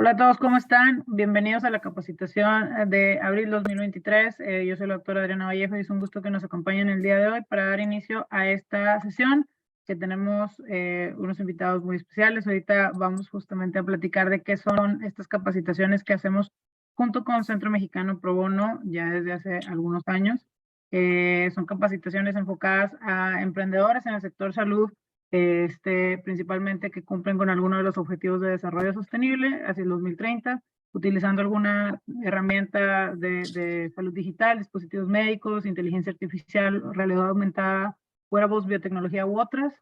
Hola a todos, ¿cómo están? Bienvenidos a la capacitación de abril 2023. Yo soy la doctora Adriana Vallejo y es un gusto que nos acompañen el día de hoy para dar inicio a esta sesión que tenemos unos invitados muy especiales. Ahorita vamos justamente a platicar de qué son estas capacitaciones que hacemos junto con Centro Mexicano Pro Bono ya desde hace algunos años. Son capacitaciones enfocadas a emprendedores en el sector salud, principalmente que cumplen con algunos de los objetivos de desarrollo sostenible hacia el 2030, utilizando alguna herramienta de salud digital, dispositivos médicos, inteligencia artificial, realidad aumentada, wearables, biotecnología u otras.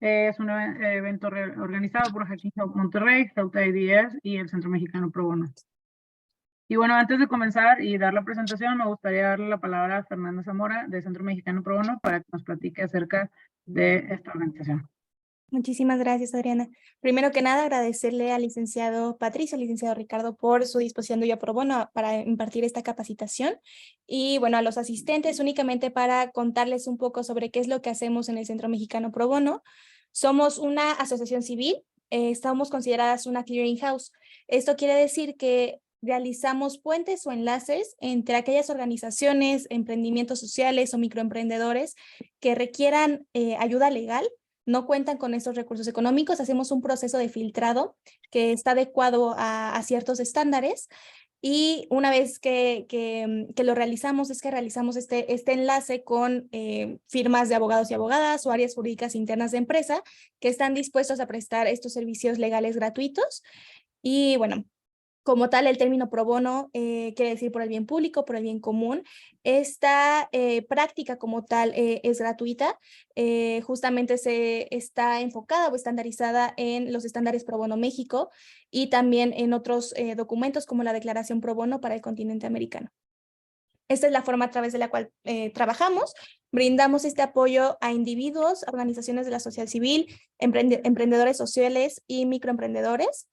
Es un evento organizado por Hacking Health Monterrey, Health IDS y el Centro Mexicano Pro Bono. Y bueno, antes de comenzar y dar la presentación, me gustaría darle la palabra a Fernanda Zamora, de Centro Mexicano Pro Bono, para que nos platique acerca de esta organización. Muchísimas gracias, Adriana. Primero que nada, agradecerle al licenciado Patricio, al licenciado Ricardo, por su disposición de pro bono para impartir esta capacitación. Y bueno, a los asistentes, únicamente para contarles un poco sobre qué es lo que hacemos en el Centro Mexicano Pro Bono. Somos una asociación civil, estamos consideradas una clearing house. Esto quiere decir que realizamos puentes o enlaces entre aquellas organizaciones, emprendimientos sociales o microemprendedores que requieran ayuda legal, no cuentan con estos recursos económicos. Hacemos un proceso de filtrado que está adecuado a ciertos estándares, y una vez que lo realizamos, es que realizamos este enlace con firmas de abogados y abogadas o áreas jurídicas internas de empresa que están dispuestos a prestar estos servicios legales gratuitos. Y bueno, como tal, el término pro bono quiere decir por el bien público, por el bien común. Esta práctica como tal es gratuita. Justamente se está enfocada o estandarizada en los estándares Pro Bono México y también en otros documentos como la Declaración Pro Bono para el continente americano. Esta es la forma a través de la cual trabajamos. Brindamos este apoyo a individuos, organizaciones de la sociedad civil, emprendedores sociales y microemprendedores.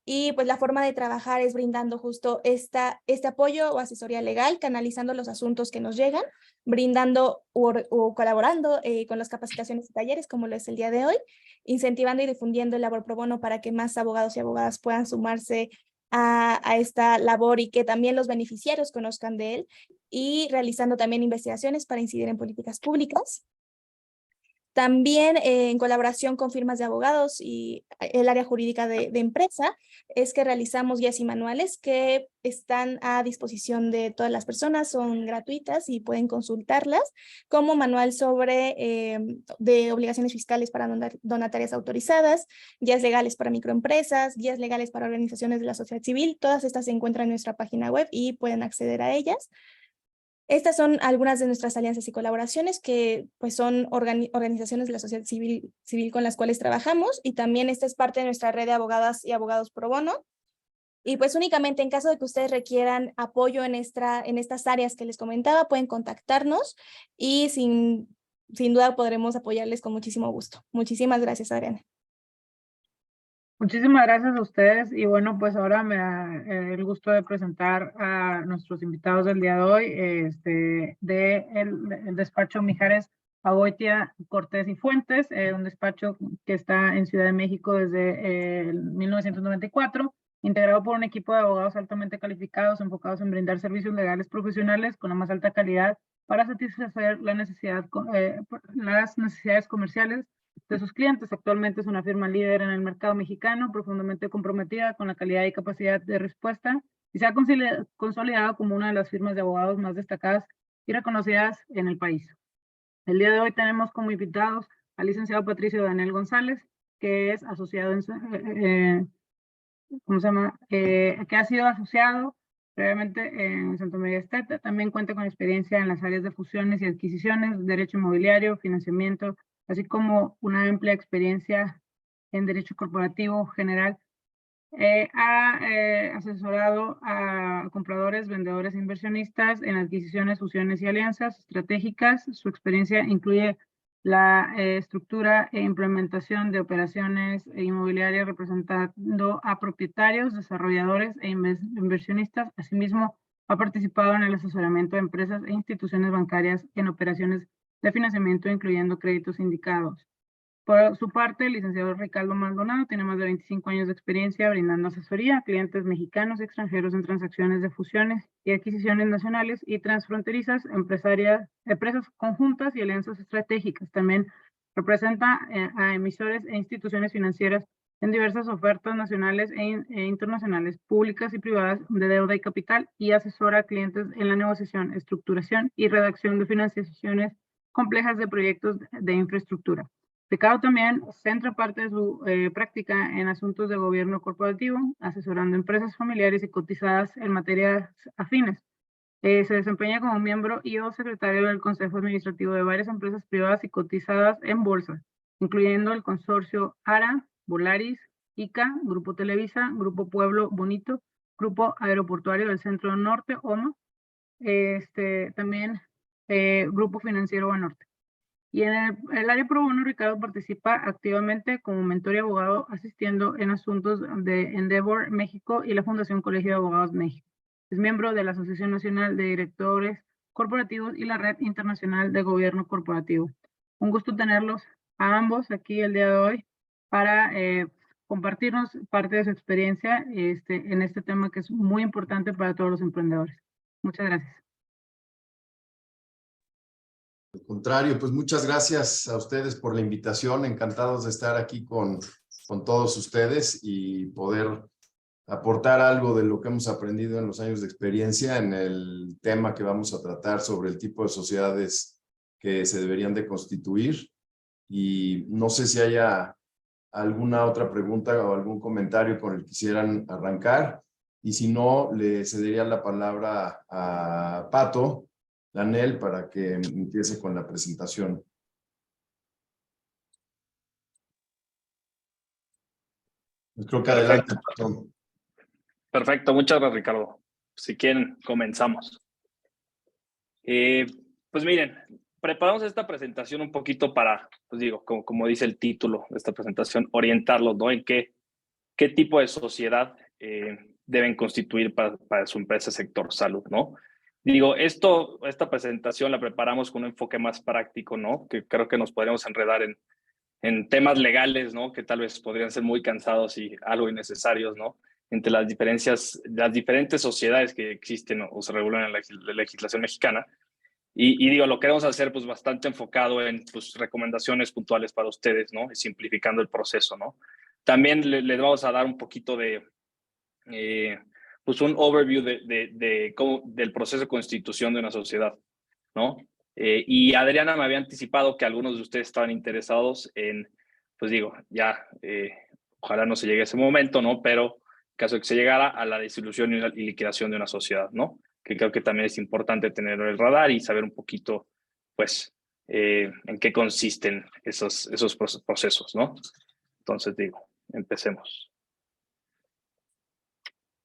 Y pues la forma de trabajar es brindando justo este apoyo o asesoría legal, canalizando los asuntos que nos llegan, brindando o colaborando con las capacitaciones y talleres, como lo es el día de hoy, incentivando y difundiendo el labor pro bono para que más abogados y abogadas puedan sumarse a esta labor y que también los beneficiarios conozcan de él, y realizando también investigaciones para incidir en políticas públicas. También en colaboración con firmas de abogados y el área jurídica de empresa, es que realizamos guías y manuales que están a disposición de todas las personas, son gratuitas y pueden consultarlas, como manual sobre de obligaciones fiscales para donatarias autorizadas, guías legales para microempresas, guías legales para organizaciones de la sociedad civil. Todas estas se encuentran en nuestra página web y pueden acceder a ellas. Estas son algunas de nuestras alianzas y colaboraciones que pues son organizaciones de la sociedad civil con las cuales trabajamos, y también esta es parte de nuestra red de abogadas y abogados pro bono. Y pues únicamente en caso de que ustedes requieran apoyo en estas áreas que les comentaba, pueden contactarnos y sin duda podremos apoyarles con muchísimo gusto. Muchísimas gracias, Adriana. Muchísimas gracias a ustedes y bueno, pues ahora me da el gusto de presentar a nuestros invitados del día de hoy, el despacho Mijares Agoitia Cortés y Fuentes, un despacho que está en Ciudad de México desde 1994, integrado por un equipo de abogados altamente calificados, enfocados en brindar servicios legales profesionales con la más alta calidad para satisfacer las necesidades comerciales de sus clientes. Actualmente es una firma líder en el mercado mexicano, profundamente comprometida con la calidad y capacidad de respuesta, y se ha consolidado como una de las firmas de abogados más destacadas y reconocidas en el país. El día de hoy tenemos como invitados al licenciado Patricio Daniel González, que es asociado que ha sido asociado previamente en Santo Media Esteta. También cuenta con experiencia en las áreas de fusiones y adquisiciones, derecho inmobiliario, financiamiento, así como una amplia experiencia en derecho corporativo general. Ha asesorado a compradores, vendedores e inversionistas en adquisiciones, fusiones y alianzas estratégicas. Su experiencia incluye la estructura e implementación de operaciones inmobiliarias representando a propietarios, desarrolladores e inversionistas. Asimismo, ha participado en el asesoramiento de empresas e instituciones bancarias en operaciones de financiamiento, incluyendo créditos sindicados. Por su parte, el licenciado Ricardo Maldonado tiene más de 25 años de experiencia brindando asesoría a clientes mexicanos y extranjeros en transacciones de fusiones y adquisiciones nacionales y transfronterizas, empresas conjuntas y alianzas estratégicas. También representa a emisores e instituciones financieras en diversas ofertas nacionales e internacionales, públicas y privadas de deuda y capital, y asesora a clientes en la negociación, estructuración y redacción de financiaciones complejas de proyectos de infraestructura. Ricardo también centra parte de su práctica en asuntos de gobierno corporativo, asesorando empresas familiares y cotizadas en materias afines. Se desempeña como miembro y o secretario del Consejo Administrativo de varias empresas privadas y cotizadas en bolsa, incluyendo el consorcio ARA, Volaris, ICA, Grupo Televisa, Grupo Pueblo Bonito, Grupo Aeroportuario del Centro Norte, OMA, también Grupo Financiero Banorte. Y en el área pro bono, Ricardo participa activamente como mentor y abogado, asistiendo en asuntos de Endeavor México y la Fundación Colegio de Abogados México. Es miembro de la Asociación Nacional de Directores Corporativos y la Red Internacional de Gobierno Corporativo. Un gusto tenerlos a ambos aquí el día de hoy para compartirnos parte de su experiencia en este tema que es muy importante para todos los emprendedores. Muchas gracias. Al contrario, pues muchas gracias a ustedes por la invitación. Encantados de estar aquí con todos ustedes y poder aportar algo de lo que hemos aprendido en los años de experiencia en el tema que vamos a tratar sobre el tipo de sociedades que se deberían de constituir. Y no sé si haya alguna otra pregunta o algún comentario con el que quisieran arrancar. Y si no, le cedería la palabra a Pato Daniel para que empiece con la presentación. Creo que adelante. Perfecto, muchas gracias, Ricardo. Si quieren, comenzamos. Pues miren, preparamos esta presentación un poquito para, pues digo, como dice el título de esta presentación, orientarlos, ¿no? En qué tipo de sociedad deben constituir para su empresa sector salud, ¿no? Digo, esta presentación la preparamos con un enfoque más práctico, ¿no? Que creo que nos podríamos enredar en temas legales, ¿no? Que tal vez podrían ser muy cansados y algo innecesarios, ¿no? Entre las diferentes sociedades que existen o se regulan en la legislación mexicana. Y digo, lo queremos hacer pues bastante enfocado en pues, recomendaciones puntuales para ustedes, ¿no? Y simplificando el proceso, ¿no? También les vamos a dar un poquito de, pues un overview del proceso de constitución de una sociedad, ¿no? Y Adriana me había anticipado que algunos de ustedes estaban interesados en, pues digo, ya, ojalá no se llegue a ese momento, ¿no? Pero en caso de que se llegara a la disolución y liquidación de una sociedad, ¿no? Que creo que también es importante tener el radar y saber un poquito, pues, en qué consisten esos procesos, ¿no? Entonces, digo, empecemos.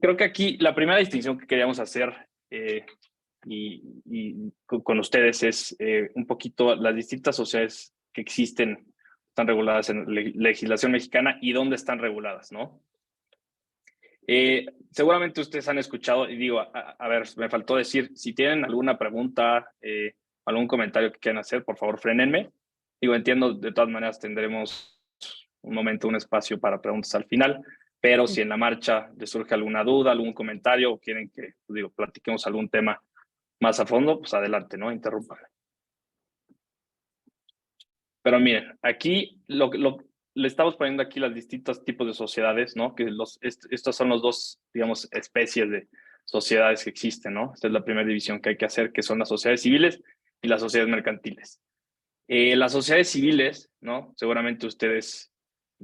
Creo que aquí la primera distinción que queríamos hacer y con ustedes es un poquito las distintas sociedades que existen, están reguladas en legislación mexicana y dónde están reguladas, ¿no? Seguramente ustedes han escuchado, y digo, a ver, me faltó decir, si tienen alguna pregunta, algún comentario que quieran hacer, por favor, frénenme. Digo, entiendo, de todas maneras tendremos un momento, un espacio para preguntas al final, pero si en la marcha les surge alguna duda, algún comentario o quieren que, pues digo, platiquemos algún tema más a fondo, pues adelante, ¿no? Interrúmpanme. Pero miren, aquí le estamos poniendo aquí los distintos tipos de sociedades, ¿no? Que estos son los dos, digamos, especies de sociedades que existen, ¿no? Esta es la primera división que hay que hacer, que son las sociedades civiles y las sociedades mercantiles. Las sociedades civiles, ¿no? Seguramente ustedes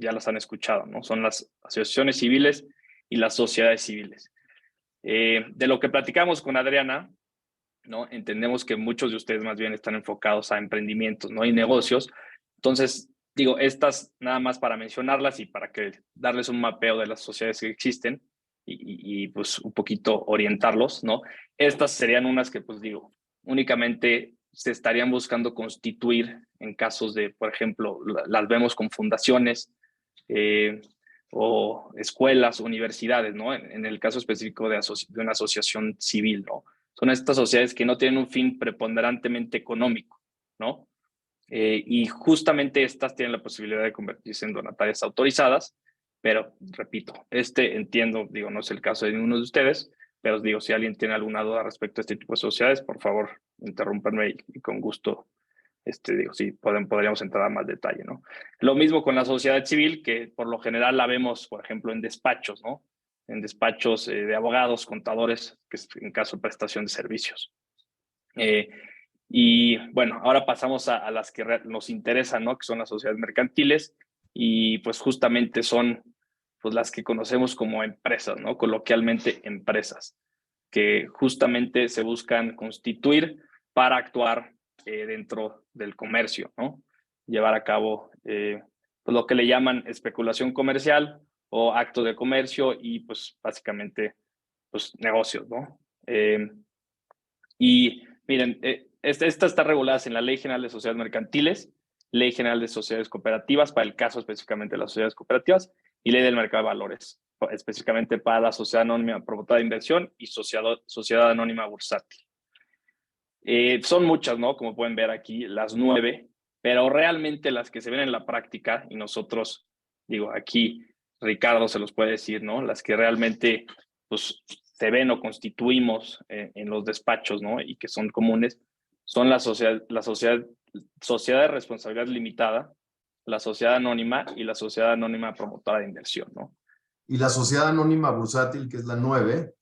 ya las han escuchado, ¿no? Son las asociaciones civiles y las sociedades civiles. De lo que platicamos con Adriana, ¿no? Entendemos que muchos de ustedes más bien están enfocados a emprendimientos, ¿no? Y negocios. Entonces, digo, estas nada más para mencionarlas y para que darles un mapeo de las sociedades que existen y pues un poquito orientarlos, ¿no? Estas serían unas que, pues digo, únicamente se estarían buscando constituir en casos de, por ejemplo, las vemos con fundaciones o escuelas, universidades, ¿no? En el caso específico de una asociación civil, ¿no? Son estas sociedades que no tienen un fin preponderantemente económico, ¿no? Y justamente estas tienen la posibilidad de convertirse en donatarias autorizadas, pero repito, entiendo, digo, no es el caso de ninguno de ustedes, pero os digo, si alguien tiene alguna duda respecto a este tipo de sociedades, por favor, interrúmpanme y con gusto, digo, sí, podríamos entrar a más detalle, ¿no? Lo mismo con la sociedad civil, que por lo general la vemos, por ejemplo, en despachos, ¿no? En despachos de abogados, contadores, que es en caso de prestación de servicios. Y bueno, ahora pasamos a las que nos interesan, ¿no? Que son las sociedades mercantiles, y pues justamente son pues las que conocemos como empresas, ¿no? Coloquialmente empresas, que justamente se buscan constituir para actuar dentro del comercio, ¿no? Llevar a cabo pues lo que le llaman especulación comercial o actos de comercio y pues básicamente pues negocios, ¿no? Y miren, esta está regulada en la Ley General de Sociedades Mercantiles, Ley General de Sociedades Cooperativas, para el caso específicamente de las sociedades cooperativas, y Ley del Mercado de Valores, específicamente para la Sociedad Anónima Promotora de Inversión y Sociedad Anónima Bursátil. Son muchas, ¿no? Como pueden ver aquí, las 9, pero realmente las que se ven en la práctica, y nosotros, digo, aquí Ricardo se los puede decir, ¿no? Las que realmente pues, se ven o constituimos en los despachos, ¿no? Y que son comunes, son la sociedad de responsabilidad limitada, la sociedad anónima y la sociedad anónima promotora de inversión, ¿no? Y la sociedad anónima bursátil, que es la 9,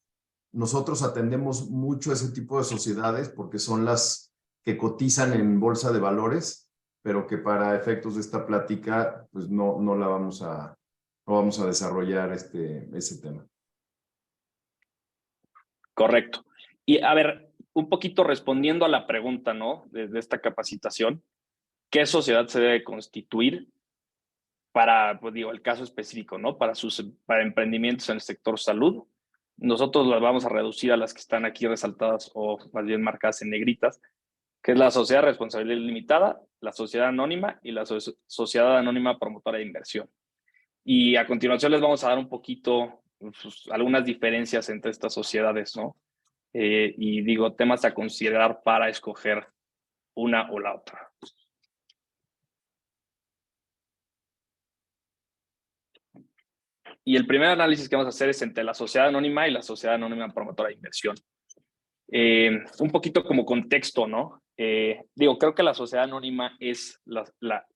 nosotros atendemos mucho ese tipo de sociedades porque son las que cotizan en bolsa de valores, pero que para efectos de esta plática, pues no vamos a desarrollar ese tema. Correcto. Y a ver, un poquito respondiendo a la pregunta, ¿no? De esta capacitación, ¿qué sociedad se debe constituir para, pues digo, el caso específico, ¿no? Para emprendimientos en el sector salud? Nosotros las vamos a reducir a las que están aquí resaltadas o más bien marcadas en negritas, que es la sociedad de responsabilidad limitada, la sociedad anónima y la sociedad anónima promotora de inversión. Y a continuación les vamos a dar un poquito pues, algunas diferencias entre estas sociedades, ¿no? Y digo, temas a considerar para escoger una o la otra. Y el primer análisis que vamos a hacer es entre la sociedad anónima y la sociedad anónima promotora de inversión. Un poquito como contexto, ¿no? Digo, creo que la sociedad anónima es la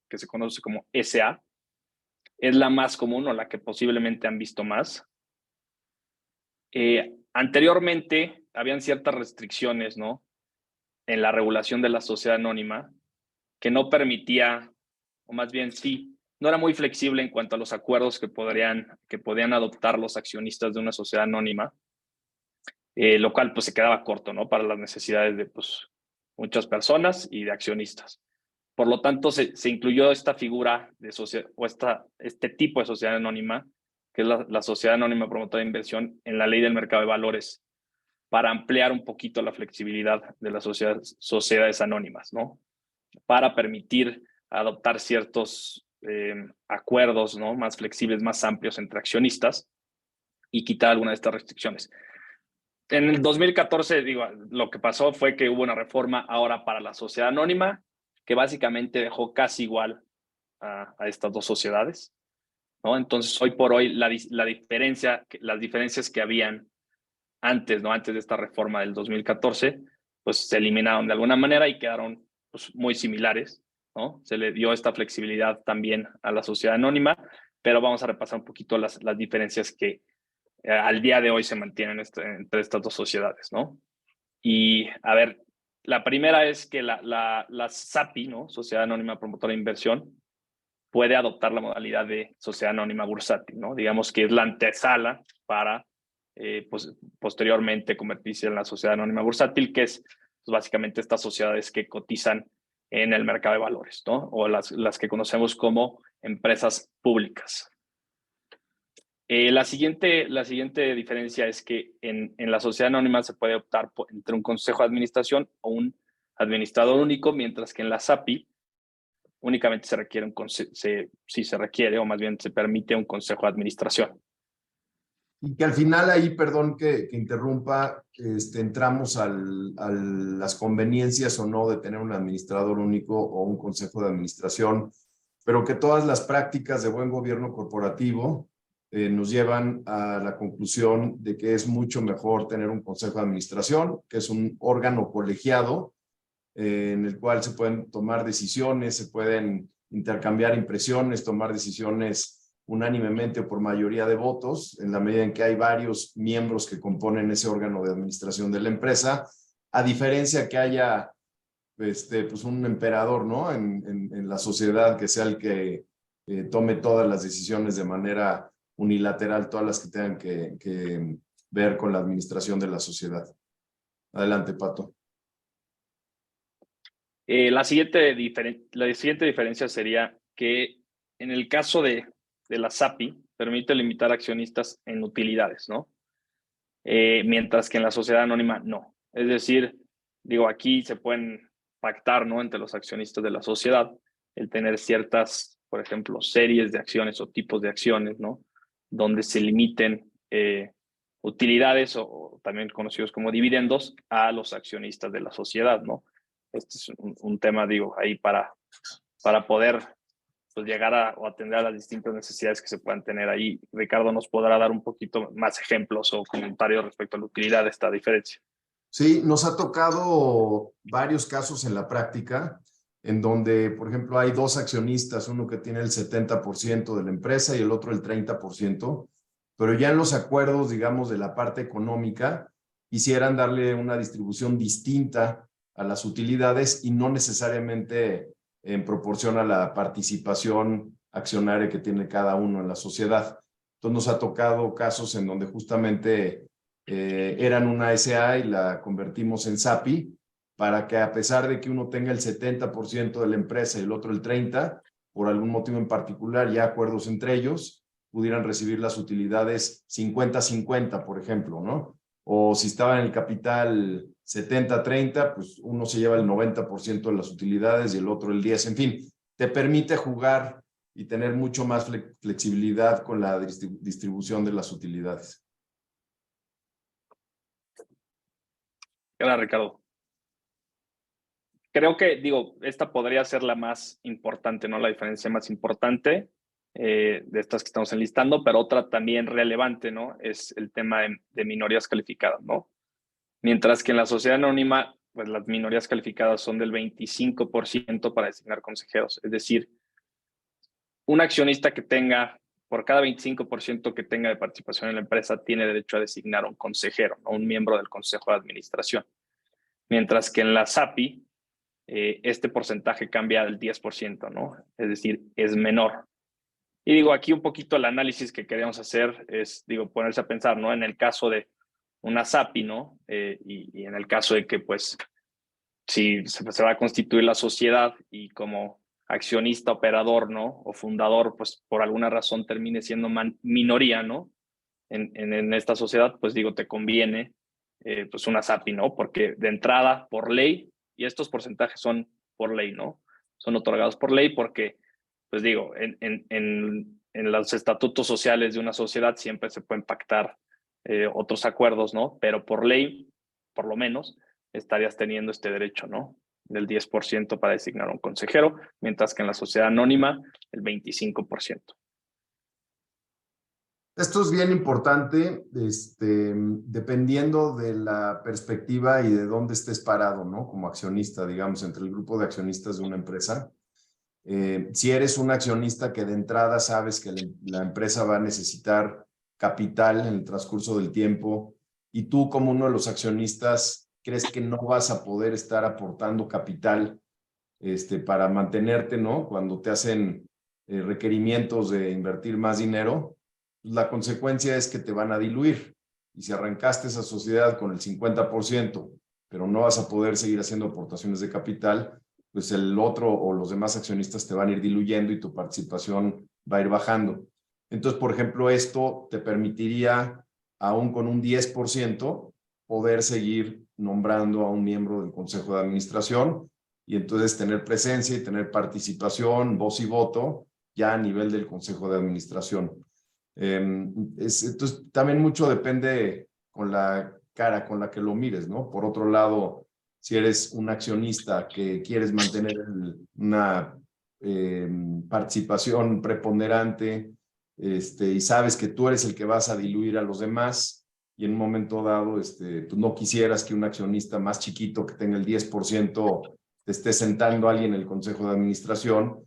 que se conoce como SA, es la más común o la que posiblemente han visto más. Anteriormente habían ciertas restricciones, ¿no? En la regulación de la sociedad anónima que no permitía, o más bien sí, no era muy flexible en cuanto a los acuerdos que podían adoptar los accionistas de una sociedad anónima, lo cual pues se quedaba corto, ¿no? Para las necesidades de pues, muchas personas y de accionistas. Por lo tanto, se incluyó esta figura de sociedad, o este tipo de sociedad anónima, que es la sociedad anónima promotora de inversión, en la Ley del Mercado de Valores, para ampliar un poquito la flexibilidad de las sociedades anónimas, ¿no? Para permitir adoptar ciertos acuerdos, ¿no? Más flexibles, más amplios entre accionistas y quitar alguna de estas restricciones. En el 2014, digo, lo que pasó fue que hubo una reforma ahora para la sociedad anónima, que básicamente dejó casi igual a estas dos sociedades, ¿no? Entonces, hoy por hoy, las diferencias que habían antes, ¿no? Antes de esta reforma del 2014, pues se eliminaron de alguna manera y quedaron pues, muy similares, ¿no? Se le dio esta flexibilidad también a la sociedad anónima, pero vamos a repasar un poquito las diferencias que al día de hoy se mantienen entre estas dos sociedades, ¿no? Y a ver, la primera es que la SAPI, ¿no? Sociedad Anónima Promotora de Inversión, puede adoptar la modalidad de sociedad anónima bursátil, ¿no? Digamos que es la antesala para pues, posteriormente convertirse en la sociedad anónima bursátil, que es pues, básicamente estas sociedades que cotizan en el mercado de valores, ¿no? O las que conocemos como empresas públicas. La siguiente diferencia es que en la sociedad anónima se puede optar entre un consejo de administración o un administrador único, mientras que en la SAPI únicamente se requiere o más bien se permite un consejo de administración. Y que al final ahí, perdón que interrumpa, entramos a las conveniencias o no de tener un administrador único o un consejo de administración, pero que todas las prácticas de buen gobierno corporativo nos llevan a la conclusión de que es mucho mejor tener un consejo de administración, que es un órgano colegiado en el cual se pueden tomar decisiones, se pueden intercambiar impresiones, tomar decisiones unánimemente o por mayoría de votos, en la medida en que hay varios miembros que componen ese órgano de administración de la empresa, a diferencia que haya pues un emperador, ¿no? En la sociedad que sea el que tome todas las decisiones de manera unilateral, todas las que tengan que ver con la administración de la sociedad. Adelante, Pato. La siguiente diferencia sería que en el caso de la SAPI permite limitar accionistas en utilidades, ¿no? Mientras que en la sociedad anónima no. Es decir, digo, aquí se pueden pactar, ¿no? Entre los accionistas de la sociedad el tener ciertas, por ejemplo, series de acciones o tipos de acciones, ¿no? Donde se limiten utilidades o también conocidos como dividendos a los accionistas de la sociedad, ¿no? Este es un tema, digo, ahí para poder pues, llegar o atender a las distintas necesidades que se puedan tener ahí. Ricardo nos podrá dar un poquito más ejemplos o comentarios respecto a la utilidad de esta diferencia. Sí, nos ha tocado varios casos en la práctica en donde, por ejemplo, hay dos accionistas, uno que tiene el 70% de la empresa y el otro el 30%, pero ya en los acuerdos, digamos, de la parte económica, quisieran darle una distribución distinta a las utilidades y no necesariamente en proporción a la participación accionaria que tiene cada uno en la sociedad. Entonces nos ha tocado casos en donde justamente eran una SA y la convertimos en SAPI para que a pesar de que uno tenga el 70% de la empresa y el otro el 30%, por algún motivo en particular, ya acuerdos entre ellos, pudieran recibir las utilidades 50-50, por ejemplo, ¿no? O si estaba en el capital 70-30, pues uno se lleva el 90% de las utilidades y el otro el 10%. En fin, te permite jugar y tener mucho más flexibilidad con la distribución de las utilidades. Gracias, Ricardo. Creo que, digo, esta podría ser la más importante, ¿no? La diferencia más importante de estas que estamos enlistando, pero otra también relevante, ¿no? Es el tema de minorías calificadas, ¿no? Mientras que en la sociedad anónima, pues las minorías calificadas son del 25% para designar consejeros. Es decir, un accionista que tenga, por cada 25% que tenga de participación en la empresa, tiene derecho a designar un consejero, ¿no? Un miembro del consejo de administración. Mientras que en la SAPI, este porcentaje cambia del 10%, ¿no? Es decir, es menor. Y digo, aquí un poquito el análisis que queremos hacer es, digo, ponerse a pensar, ¿no? En el caso de una SAPI, ¿no? Y en el caso de que, pues, si se va a constituir la sociedad y como accionista, operador, ¿no? O fundador, pues, por alguna razón termine siendo minoría, ¿no? En esta sociedad, pues, digo, te conviene, pues, una SAPI, ¿no? Porque de entrada, por ley, y estos porcentajes son por ley, ¿no? Son otorgados por ley porque, pues digo, en los estatutos sociales de una sociedad siempre se pueden pactar otros acuerdos, ¿no? Pero por ley, por lo menos, estarías teniendo este derecho, ¿no? Del 10% para designar un consejero, mientras que en la sociedad anónima, el 25%. Esto es bien importante, dependiendo de la perspectiva y de dónde estés parado, ¿no? Como accionista, digamos, entre el grupo de accionistas de una empresa. Si eres un accionista que de entrada sabes que la empresa va a necesitar capital en el transcurso del tiempo y tú como uno de los accionistas crees que no vas a poder estar aportando capital para mantenerte, ¿no? Cuando te hacen requerimientos de invertir más dinero, la consecuencia es que te van a diluir. Y si arrancaste esa sociedad con el 50%, pero no vas a poder seguir haciendo aportaciones de capital, pues el otro o los demás accionistas te van a ir diluyendo y tu participación va a ir bajando. Entonces, por ejemplo, esto te permitiría, aún con un 10%, poder seguir nombrando a un miembro del Consejo de Administración y entonces tener presencia y tener participación, voz y voto ya a nivel del Consejo de Administración. Entonces, también mucho depende con la cara con la que lo mires, ¿no? Por otro lado, si eres un accionista que quieres mantener una participación preponderante, y sabes que tú eres el que vas a diluir a los demás, y en un momento dado, tú no quisieras que un accionista más chiquito que tenga el 10% te esté sentando a alguien en el consejo de administración,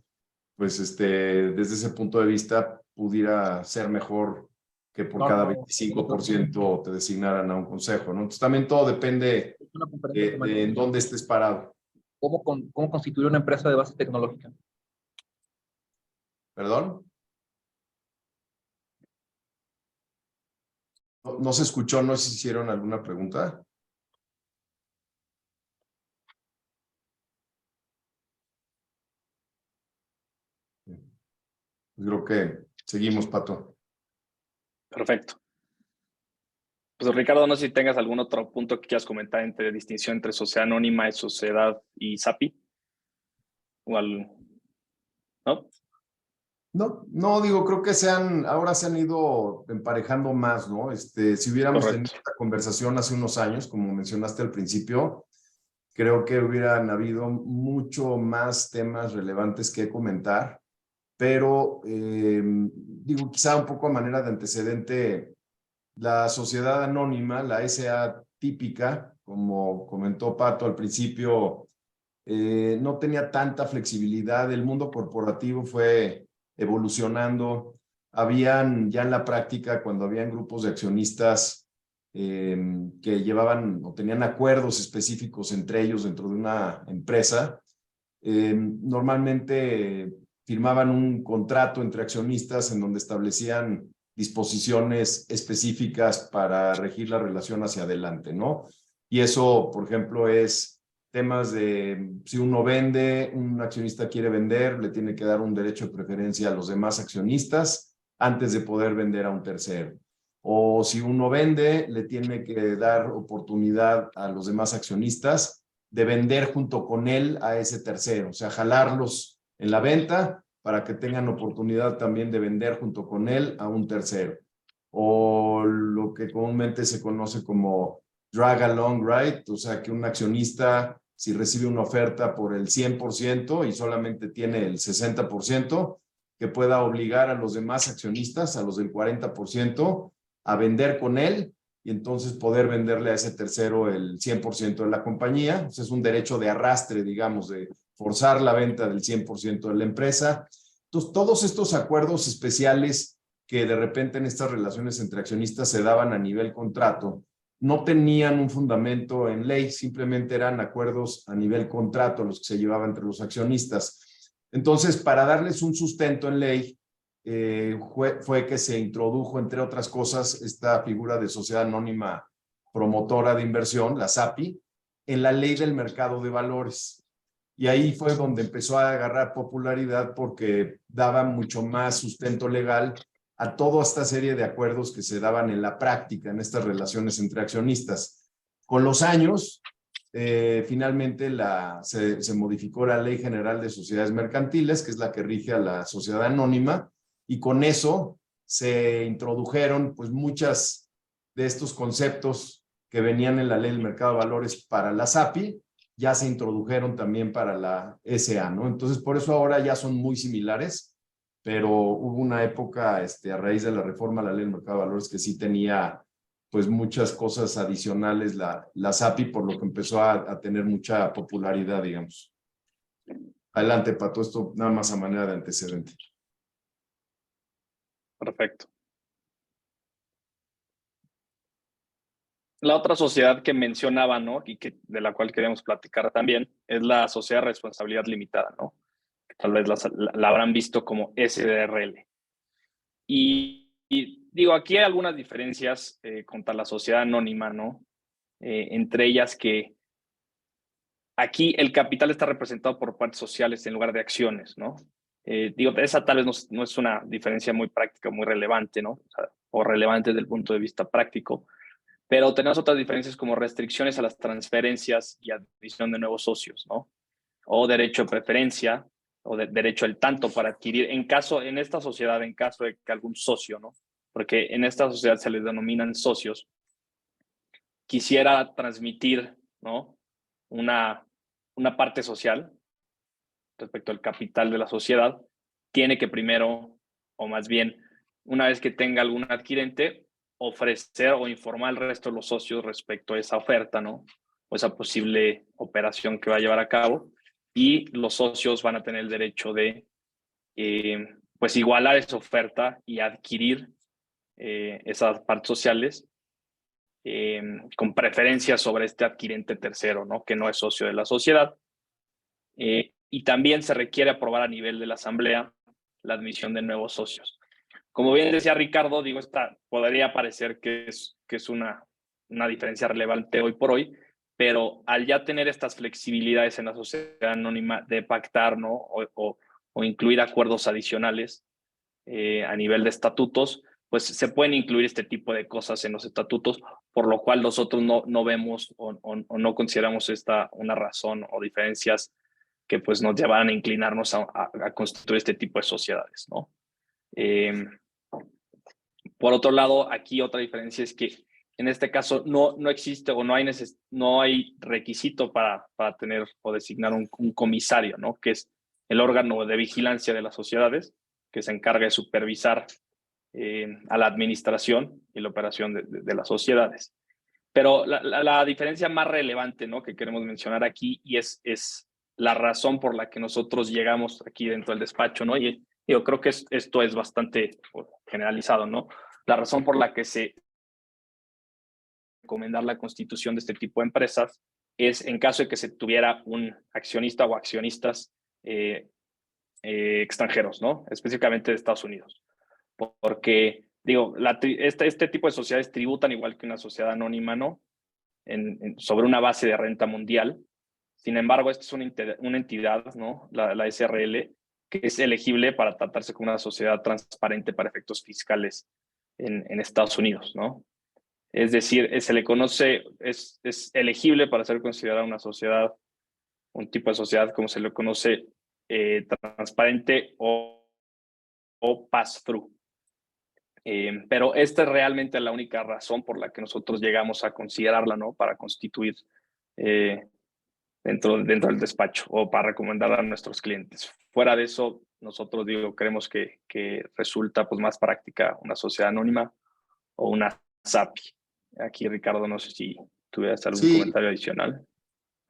pues desde ese punto de vista pudiera ser mejor que por cada 25% te designaran a un consejo, ¿no? Entonces también todo depende de en dónde estés parado. ¿Cómo constituir una empresa de base tecnológica? ¿Perdón? No se escuchó, no sé si hicieron alguna pregunta. Creo que seguimos, Pato. Perfecto. Pues Ricardo, no sé si tengas algún otro punto que quieras comentar entre distinción entre sociedad anónima, sociedad y SAPI. ¿O ¿no? No, digo, creo que ahora se han ido emparejando más, ¿no? Si hubiéramos tenido esta conversación hace unos años, como mencionaste al principio, creo que hubieran habido mucho más temas relevantes que comentar, pero digo, quizá un poco a manera de antecedente, la sociedad anónima, la SA típica, como comentó Pato al principio, no tenía tanta flexibilidad. El mundo corporativo fue evolucionando. Habían ya en la práctica, cuando habían grupos de accionistas que llevaban o tenían acuerdos específicos entre ellos dentro de una empresa, normalmente firmaban un contrato entre accionistas en donde establecían disposiciones específicas para regir la relación hacia adelante, ¿no? Y eso, por ejemplo, es temas de si uno vende, un accionista quiere vender, le tiene que dar un derecho de preferencia a los demás accionistas antes de poder vender a un tercero. O si uno vende, le tiene que dar oportunidad a los demás accionistas de vender junto con él a ese tercero, o sea, jalarlos en la venta para que tengan oportunidad también de vender junto con él a un tercero. O lo que comúnmente se conoce como drag along right, o sea, que un accionista, si recibe una oferta por el 100% y solamente tiene el 60%, que pueda obligar a los demás accionistas, a los del 40%, a vender con él y entonces poder venderle a ese tercero el 100% de la compañía. O sea, es un derecho de arrastre, digamos, de forzar la venta del 100% de la empresa. Entonces, todos estos acuerdos especiales que de repente en estas relaciones entre accionistas se daban a nivel contrato, no tenían un fundamento en ley, simplemente eran acuerdos a nivel contrato los que se llevaban entre los accionistas. Entonces, para darles un sustento en ley, fue que se introdujo, entre otras cosas, esta figura de sociedad anónima promotora de inversión, la SAPI, en la ley del mercado de valores. Y ahí fue donde empezó a agarrar popularidad porque daba mucho más sustento legal a toda esta serie de acuerdos que se daban en la práctica en estas relaciones entre accionistas. Con los años, finalmente se modificó la Ley General de Sociedades Mercantiles, que es la que rige a la sociedad anónima, y con eso se introdujeron pues muchas de estos conceptos que venían en la Ley del Mercado de Valores para la SAPI, ya se introdujeron también para la SA, ¿no? Entonces, por eso ahora ya son muy similares, pero hubo una época, a raíz de la reforma a la Ley del Mercado de Valores, que sí tenía pues muchas cosas adicionales la SAPI, por lo que empezó a tener mucha popularidad, digamos. Adelante, Pato, esto nada más a manera de antecedente. Perfecto. La otra sociedad que mencionaba, ¿no? Y de la cual queríamos platicar también, es la sociedad de responsabilidad limitada, ¿no? Que tal vez la habrán visto como SDRL. Y digo, aquí hay algunas diferencias contra la sociedad anónima, ¿no? Entre ellas que aquí el capital está representado por partes sociales en lugar de acciones, ¿no? Digo, esa tal vez no es una diferencia muy práctica, muy relevante, ¿no? O relevante desde el punto de vista práctico. Pero tenemos otras diferencias como restricciones a las transferencias y admisión de nuevos socios, ¿no? O derecho de preferencia o derecho al tanto para adquirir en esta sociedad, en caso de que algún socio, ¿no? porque en esta sociedad se les denominan socios, quisiera transmitir, ¿no?, una parte social respecto al capital de la sociedad, tiene que primero, o más bien, una vez que tenga algún adquirente, ofrecer o informar al resto de los socios respecto a esa oferta, ¿no?, o esa posible operación que va a llevar a cabo, y los socios van a tener el derecho de pues igualar esa oferta y adquirir esas partes sociales con preferencia sobre este adquirente tercero, ¿no?, que no es socio de la sociedad. Y también se requiere aprobar a nivel de la asamblea la admisión de nuevos socios. Como bien decía Ricardo, digo, esta podría parecer que es una diferencia relevante hoy por hoy, pero al ya tener estas flexibilidades en la sociedad anónima de pactar, ¿no?, o incluir acuerdos adicionales a nivel de estatutos, pues se pueden incluir este tipo de cosas en los estatutos, por lo cual nosotros no vemos o no consideramos esta una razón o diferencias que pues nos llevaran a inclinarnos a constituir este tipo de sociedades, ¿no? Por otro lado, aquí otra diferencia es que en este caso no existe o no hay requisito para tener o designar un comisario, ¿no?, que es el órgano de vigilancia de las sociedades que se encarga de supervisar a la administración y la operación de las sociedades. Pero la diferencia más relevante, ¿no?, que queremos mencionar aquí, y es la razón por la que nosotros llegamos aquí dentro del despacho, ¿no? Y yo creo que esto es bastante generalizado, ¿no? La razón por la que se recomendar la constitución de este tipo de empresas es en caso de que se tuviera un accionista o accionistas extranjeros, ¿no?, específicamente de Estados Unidos. Porque, digo, este tipo de sociedades tributan igual que una sociedad anónima, ¿no?, sobre una base de renta mundial. Sin embargo, esta es una entidad, ¿no?, la SRL, que es elegible para tratarse como una sociedad transparente para efectos fiscales en Estados Unidos, ¿no? Es decir, se le conoce, es elegible para ser considerada una sociedad, un tipo de sociedad como se le conoce transparente o pass-through. Pero esta es realmente la única razón por la que nosotros llegamos a considerarla, ¿no?, para constituir dentro del despacho o para recomendar a nuestros clientes. Fuera de eso, nosotros, digo, creemos que resulta pues más práctica una sociedad anónima o una SAPI. Aquí, Ricardo, no sé si tuvieras algún comentario adicional.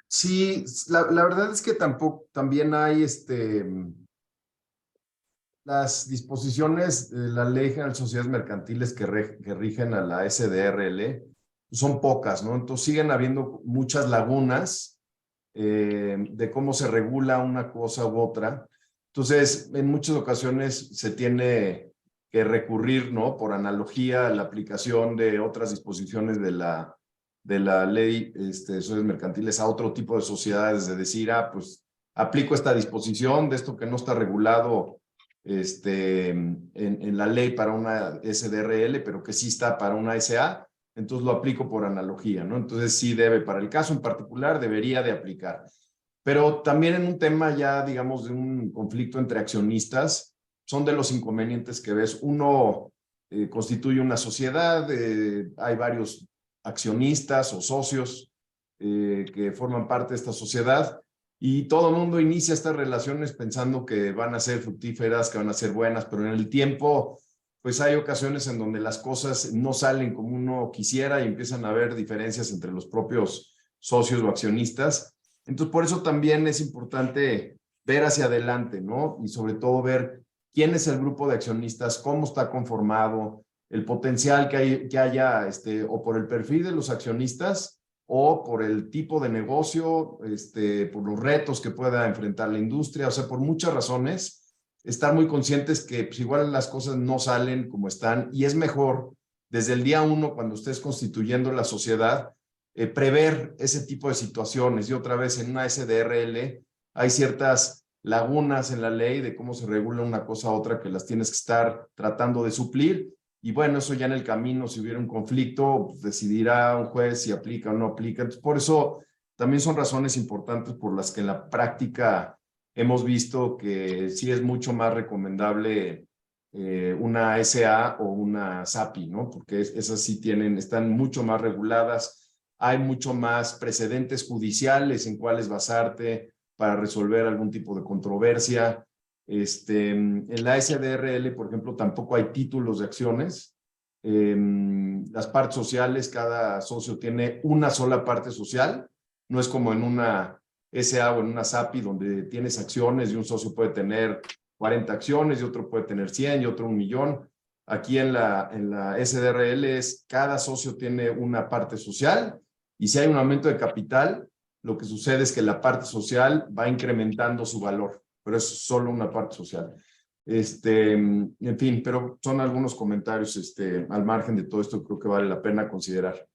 Sí, la verdad es que también hay las disposiciones de la Ley General de Sociedades Mercantiles que rigen a la SDRL son pocas, ¿no? Entonces siguen habiendo muchas lagunas de cómo se regula una cosa u otra. Entonces, en muchas ocasiones se tiene que recurrir, ¿no?, por analogía a la aplicación de otras disposiciones de la ley de sociedades mercantiles a otro tipo de sociedades, de decir, pues aplico esta disposición de esto que no está regulado en la ley para una SDRL, pero que sí está para una SA, entonces lo aplico por analogía, ¿no? Entonces sí debe, para el caso en particular, debería de aplicar. Pero también en un tema ya, digamos, de un conflicto entre accionistas, son de los inconvenientes que ves. Uno constituye una sociedad, hay varios accionistas o socios que forman parte de esta sociedad y todo el mundo inicia estas relaciones pensando que van a ser fructíferas, que van a ser buenas, pero en el tiempo pues hay ocasiones en donde las cosas no salen como uno quisiera y empiezan a haber diferencias entre los propios socios o accionistas. Entonces, por eso también es importante ver hacia adelante, ¿no? Y sobre todo ver quién es el grupo de accionistas, cómo está conformado, el potencial que haya, o por el perfil de los accionistas o por el tipo de negocio, por los retos que pueda enfrentar la industria, o sea, por muchas razones, estar muy conscientes que pues, igual las cosas no salen como están y es mejor desde el día 1, cuando estés constituyendo la sociedad, prever ese tipo de situaciones. Y otra vez, en una SDRL hay ciertas lagunas en la ley de cómo se regula una cosa a otra que las tienes que estar tratando de suplir. Y bueno, eso ya en el camino, si hubiera un conflicto, pues decidirá un juez si aplica o no aplica. Entonces, por eso también son razones importantes por las que en la práctica hemos visto que sí es mucho más recomendable una SA o una SAPI, ¿no? Porque esas sí están mucho más reguladas, hay mucho más precedentes judiciales en cuáles basarte para resolver algún tipo de controversia. En la SDRL, por ejemplo, tampoco hay títulos de acciones. Las partes sociales, cada socio tiene una sola parte social, no es como en una SA o en una SAPI donde tienes acciones y un socio puede tener 40 acciones y otro puede tener 100 y otro 1,000,000. Aquí en la SDRL cada socio tiene una parte social y si hay un aumento de capital, lo que sucede es que la parte social va incrementando su valor, pero es solo una parte social. En fin, pero son algunos comentarios al margen de todo esto, creo que vale la pena considerar.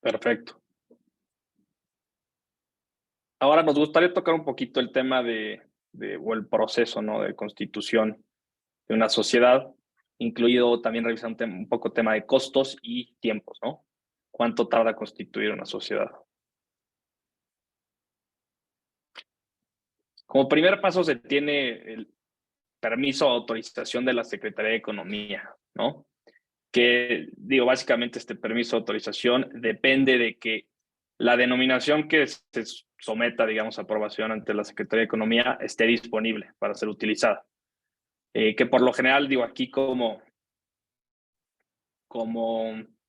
Perfecto. Ahora nos gustaría tocar un poquito el tema o el proceso, ¿no? De constitución de una sociedad, incluido también revisar un poco tema de costos y tiempos, ¿no? ¿Cuánto tarda constituir una sociedad? Como primer paso se tiene el permiso o autorización de la Secretaría de Economía, ¿no? Que, digo, básicamente este permiso de autorización depende de que la denominación que se someta, digamos, a aprobación ante la Secretaría de Economía esté disponible para ser utilizada. Que por lo general, digo, aquí como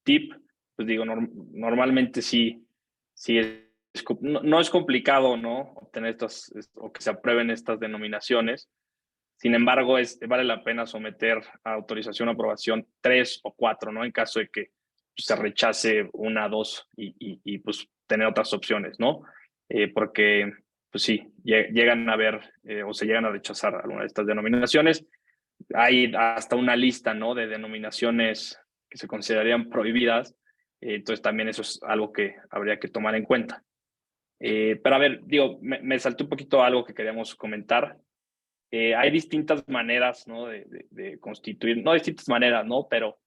tip, pues digo, normalmente sí no es complicado, ¿no? Obtener estas, o que se aprueben estas denominaciones. Sin embargo, vale la pena someter a autorización o aprobación 3 o 4, ¿no? En caso de que se rechace 1, 2 y pues tener otras opciones, ¿no? Porque, pues sí, llegan a ver o se llegan a rechazar alguna de estas denominaciones. Hay hasta una lista, ¿no? De denominaciones que se considerarían prohibidas. Entonces, también eso es algo que habría que tomar en cuenta. Pero a ver, digo, me saltó un poquito algo que queríamos comentar. Hay distintas maneras, ¿no? De constituir, no distintas maneras, ¿no? Pero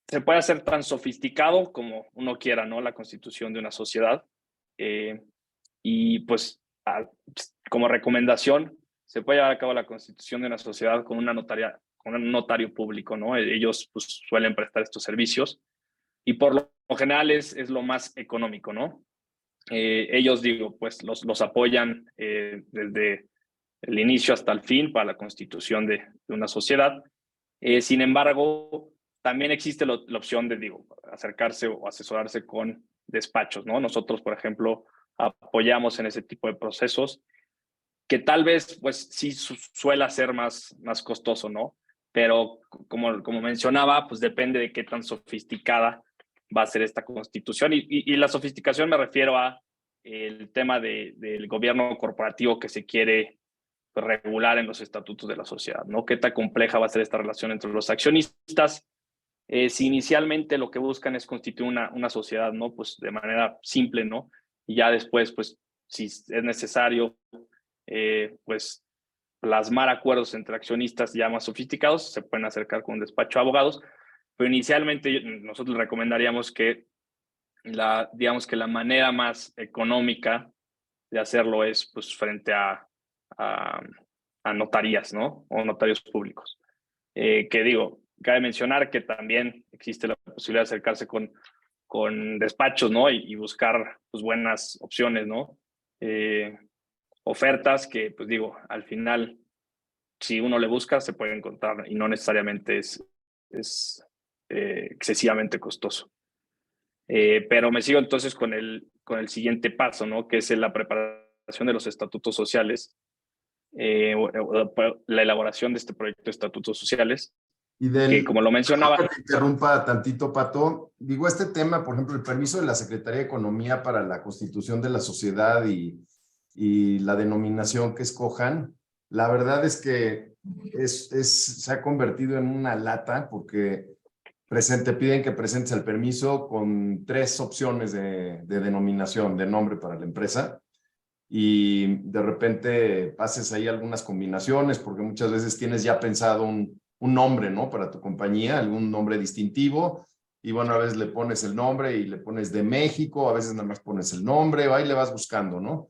se puede hacer tan sofisticado como uno quiera, ¿no? La constitución de una sociedad. Y pues, como recomendación, se puede llevar a cabo la constitución de una sociedad con un notario público, ¿no? Ellos pues, suelen prestar estos servicios y por lo general es lo más económico, ¿no? Ellos, digo, pues los apoyan desde el inicio hasta el fin para la constitución de una sociedad. Sin embargo, también existe la opción de, digo, acercarse o asesorarse con despachos, ¿no? Nosotros, por ejemplo, apoyamos en ese tipo de procesos que tal vez, pues, sí suele ser más costoso, ¿no? Pero como mencionaba, pues depende de qué tan sofisticada va a ser esta constitución. Y la sofisticación me refiero a el tema del gobierno corporativo que se quiere regular en los estatutos de la sociedad, ¿no? ¿Qué tan compleja va a ser esta relación entre los accionistas? Si inicialmente lo que buscan es constituir una sociedad, ¿no? Pues de manera simple, ¿no? Y ya después, pues, si es necesario, pues, plasmar acuerdos entre accionistas ya más sofisticados, se pueden acercar con un despacho de abogados, pero inicialmente nosotros recomendaríamos que digamos que la manera más económica de hacerlo es, pues, frente a notarías, ¿no? O notarios públicos. Que digo, cabe mencionar que también existe la posibilidad de acercarse con despachos, ¿no? Y buscar, pues, buenas opciones, ¿no? Ofertas que, pues digo, al final, si uno le busca, se puede encontrar y no necesariamente es excesivamente costoso. Pero me sigo entonces con el siguiente paso, ¿no? Que es la preparación de los estatutos sociales, la elaboración de este proyecto de estatutos sociales, que como lo mencionaba... Que te interrumpa tantito, Pato. Digo, este tema, por ejemplo, el permiso de la Secretaría de Economía para la constitución de la sociedad y la denominación que escojan, la verdad es que se ha convertido en una lata porque te piden que presentes el permiso con 3 opciones de denominación, de nombre para la empresa, y de repente pases ahí algunas combinaciones porque muchas veces tienes ya pensado un nombre, ¿no? Para tu compañía, algún nombre distintivo, y bueno, a veces le pones el nombre y le pones de México, a veces nada más pones el nombre, ahí le vas buscando, ¿no?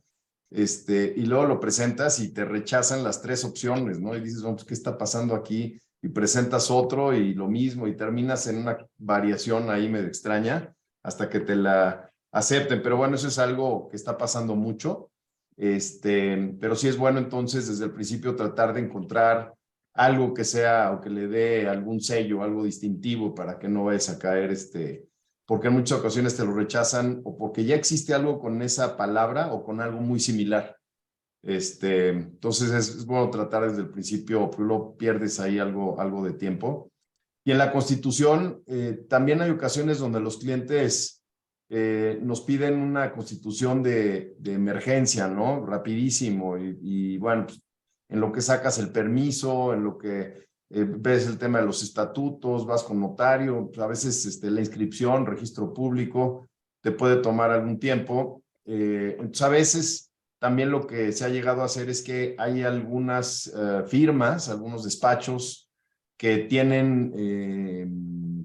Y luego lo presentas y te rechazan las 3 opciones, ¿no? Y dices, bueno, pues, ¿qué está pasando aquí? Y presentas otro y lo mismo, y terminas en una variación ahí medio extraña hasta que te la acepten. Pero bueno, eso es algo que está pasando mucho. Pero sí es bueno entonces desde el principio tratar de encontrar algo que sea o que le dé algún sello, algo distintivo para que no vayas a caer, porque en muchas ocasiones te lo rechazan o porque ya existe algo con esa palabra o con algo muy similar. Entonces es bueno tratar desde el principio, pues luego pierdes ahí algo de tiempo. Y en la Constitución también hay ocasiones donde los clientes nos piden una constitución de emergencia, ¿no? Rapidísimo. Y bueno, pues, en lo que sacas el permiso, en lo que ves el tema de los estatutos, vas con notario, pues, a veces la inscripción, registro público, te puede tomar algún tiempo. Entonces, a veces también lo que se ha llegado a hacer es que hay algunas firmas, algunos despachos que tienen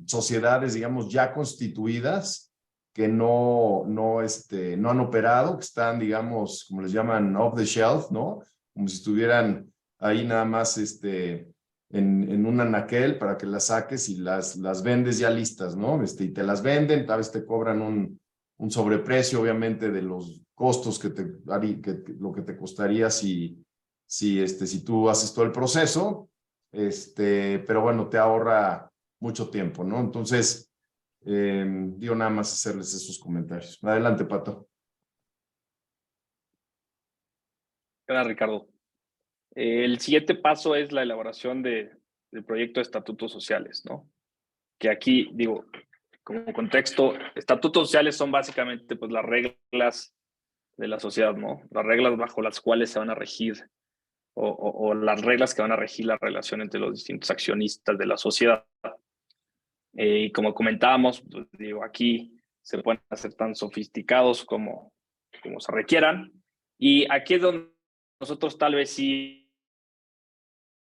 sociedades, digamos, ya constituidas, que no han operado, que están, digamos, como les llaman, off the shelf, ¿no? Como si estuvieran ahí nada más en un anaquel para que las saques y las vendes ya listas, ¿no? Y te las venden, tal vez te cobran un sobreprecio, obviamente, de los costos que lo que te costaría si tú haces todo el proceso, pero bueno, te ahorra mucho tiempo, ¿no? Entonces, digo nada más hacerles esos comentarios. Adelante, Pato. Gracias, Ricardo. El siguiente paso es la elaboración del proyecto de estatutos sociales, ¿no? Que aquí, digo, como contexto, estatutos sociales son básicamente pues, las reglas de la sociedad, ¿no? Las reglas bajo las cuales se van a regir o las reglas que van a regir la relación entre los distintos accionistas de la sociedad. Y como comentábamos, pues, digo, aquí se pueden hacer tan sofisticados como se requieran. Y aquí es donde nosotros tal vez sí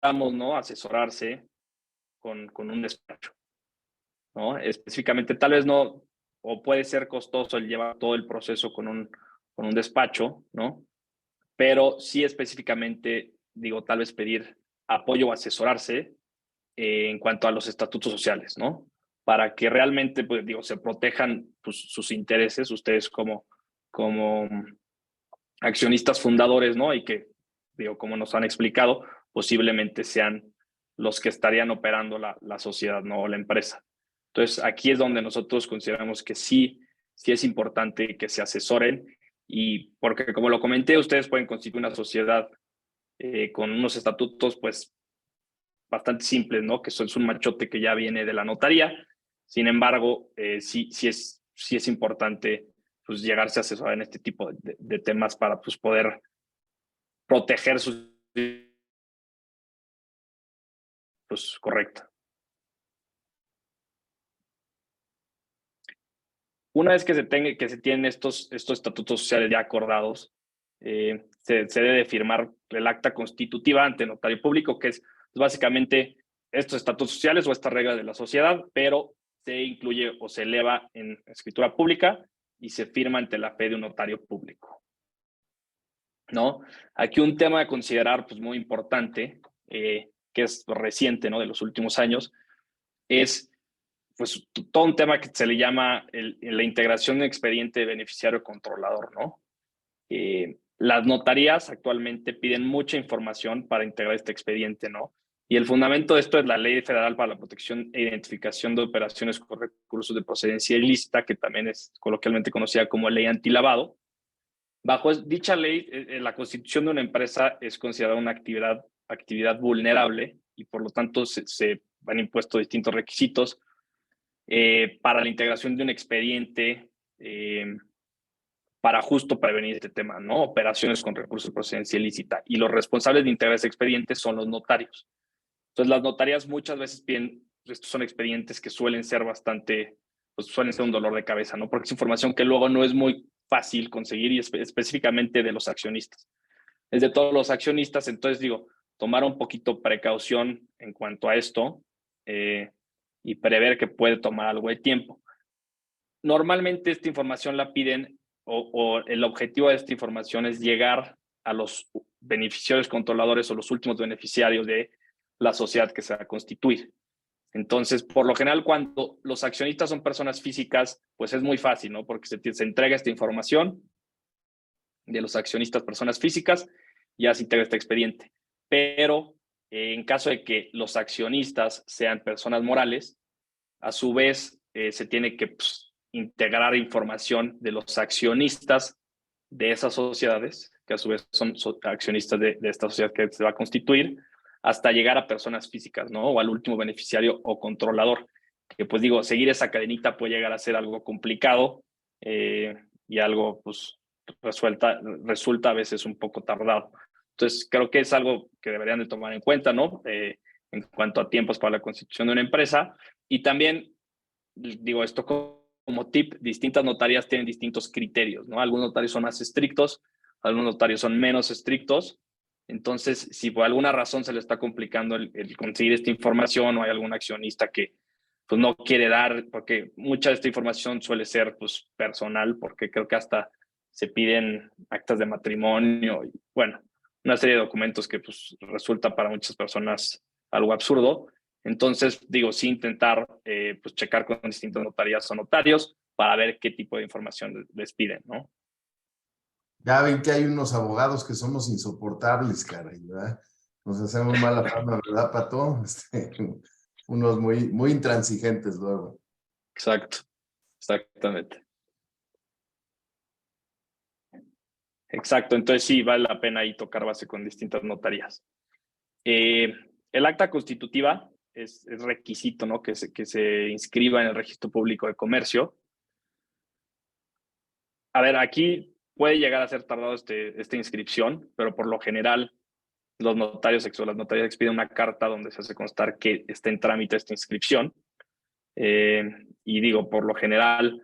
vamos, ¿no? Asesorarse con un despacho, ¿no? Específicamente, tal vez no, o puede ser costoso el llevar todo el proceso con un despacho, ¿no? Pero sí específicamente, digo, tal vez pedir apoyo o asesorarse en cuanto a los estatutos sociales, ¿no? Para que realmente, pues, digo, se protejan pues, sus intereses, ustedes como accionistas fundadores, ¿no? Y que, digo, como nos han explicado, posiblemente sean los que estarían operando la sociedad, ¿no? O la empresa. Entonces, aquí es donde nosotros consideramos que sí es importante que se asesoren y porque, como lo comenté, ustedes pueden constituir una sociedad con unos estatutos, pues, bastante simples, ¿no? Que es un machote que ya viene de la notaría. Sin embargo, sí es importante pues, llegarse a asesorar en este tipo de temas para pues, poder proteger sus... Pues correcto. Una vez que se tienen estos estatutos sociales ya acordados, se debe firmar el acta constitutiva ante notario público, que es básicamente estos estatutos sociales o esta regla de la sociedad, pero se incluye o se eleva en escritura pública y se firma ante la fe de un notario público, ¿no? Aquí un tema a considerar pues, muy importante, que es reciente, ¿no? De los últimos años, es pues todo un tema que se le llama la integración de expediente de beneficiario controlador, ¿no? Las notarías actualmente piden mucha información para integrar este expediente, ¿no? Y el fundamento de esto es la Ley Federal para la Protección e Identificación de Operaciones con Recursos de Procedencia Ilícita, que también es coloquialmente conocida como Ley Antilavado. Bajo dicha ley, la constitución de una empresa es considerada una actividad vulnerable y por lo tanto se han impuesto distintos requisitos para la integración de un expediente para justo prevenir este tema, ¿no? Operaciones con recursos de procedencia ilícita. Y los responsables de integrar ese expediente son los notarios. Entonces, las notarías muchas veces piden, estos son expedientes que suelen ser pues suelen ser un dolor de cabeza, ¿no? Porque es información que luego no es muy fácil conseguir y específicamente de los accionistas. Es de todos los accionistas, entonces digo, tomar un poquito precaución en cuanto a esto. y prever que puede tomar algo de tiempo. Normalmente esta información la piden o el objetivo de esta información es llegar a los beneficiarios controladores o los últimos beneficiarios de la sociedad que se va a constituir. Entonces, por lo general, cuando los accionistas son personas físicas, pues es muy fácil, ¿no? Porque se entrega esta información de los accionistas personas físicas, ya se integra este expediente. Pero en caso de que los accionistas sean personas morales, a su vez se tiene que integrar información de los accionistas de esas sociedades, que a su vez son accionistas de esta sociedad que se va a constituir, hasta llegar a personas físicas, ¿no? O al último beneficiario o controlador, que pues digo, seguir esa cadenita puede llegar a ser algo complicado y algo pues resulta a veces un poco tardado. Entonces creo que es algo que deberían de tomar en cuenta, ¿no? En cuanto a tiempos para la constitución de una empresa. Y también, digo esto como tip, distintas notarías tienen distintos criterios, ¿no? Algunos notarios son más estrictos, algunos notarios son menos estrictos. Entonces, si por alguna razón se le está complicando el conseguir esta información o hay algún accionista que pues, no quiere dar, porque mucha de esta información suele ser pues, personal, porque creo que hasta se piden actas de matrimonio y, bueno, una serie de documentos que pues, resulta para muchas personas algo absurdo. Entonces, digo, sí intentar pues, checar con distintas notarías o notarios para ver qué tipo de información les piden, ¿no? Ya ven que hay unos abogados que somos insoportables, caray, ¿verdad? Nos hacemos mala fama, ¿verdad, Pato? Unos muy intransigentes luego. Exacto, exactamente. Exacto, entonces sí, vale la pena ahí tocar base con distintas notarías. El acta constitutiva es requisito, ¿no? Que se inscriba en el Registro Público de Comercio. A ver, aquí puede llegar a ser tardado esta inscripción, pero por lo general las notarías expiden una carta donde se hace constar que está en trámite esta inscripción. Y digo, por lo general,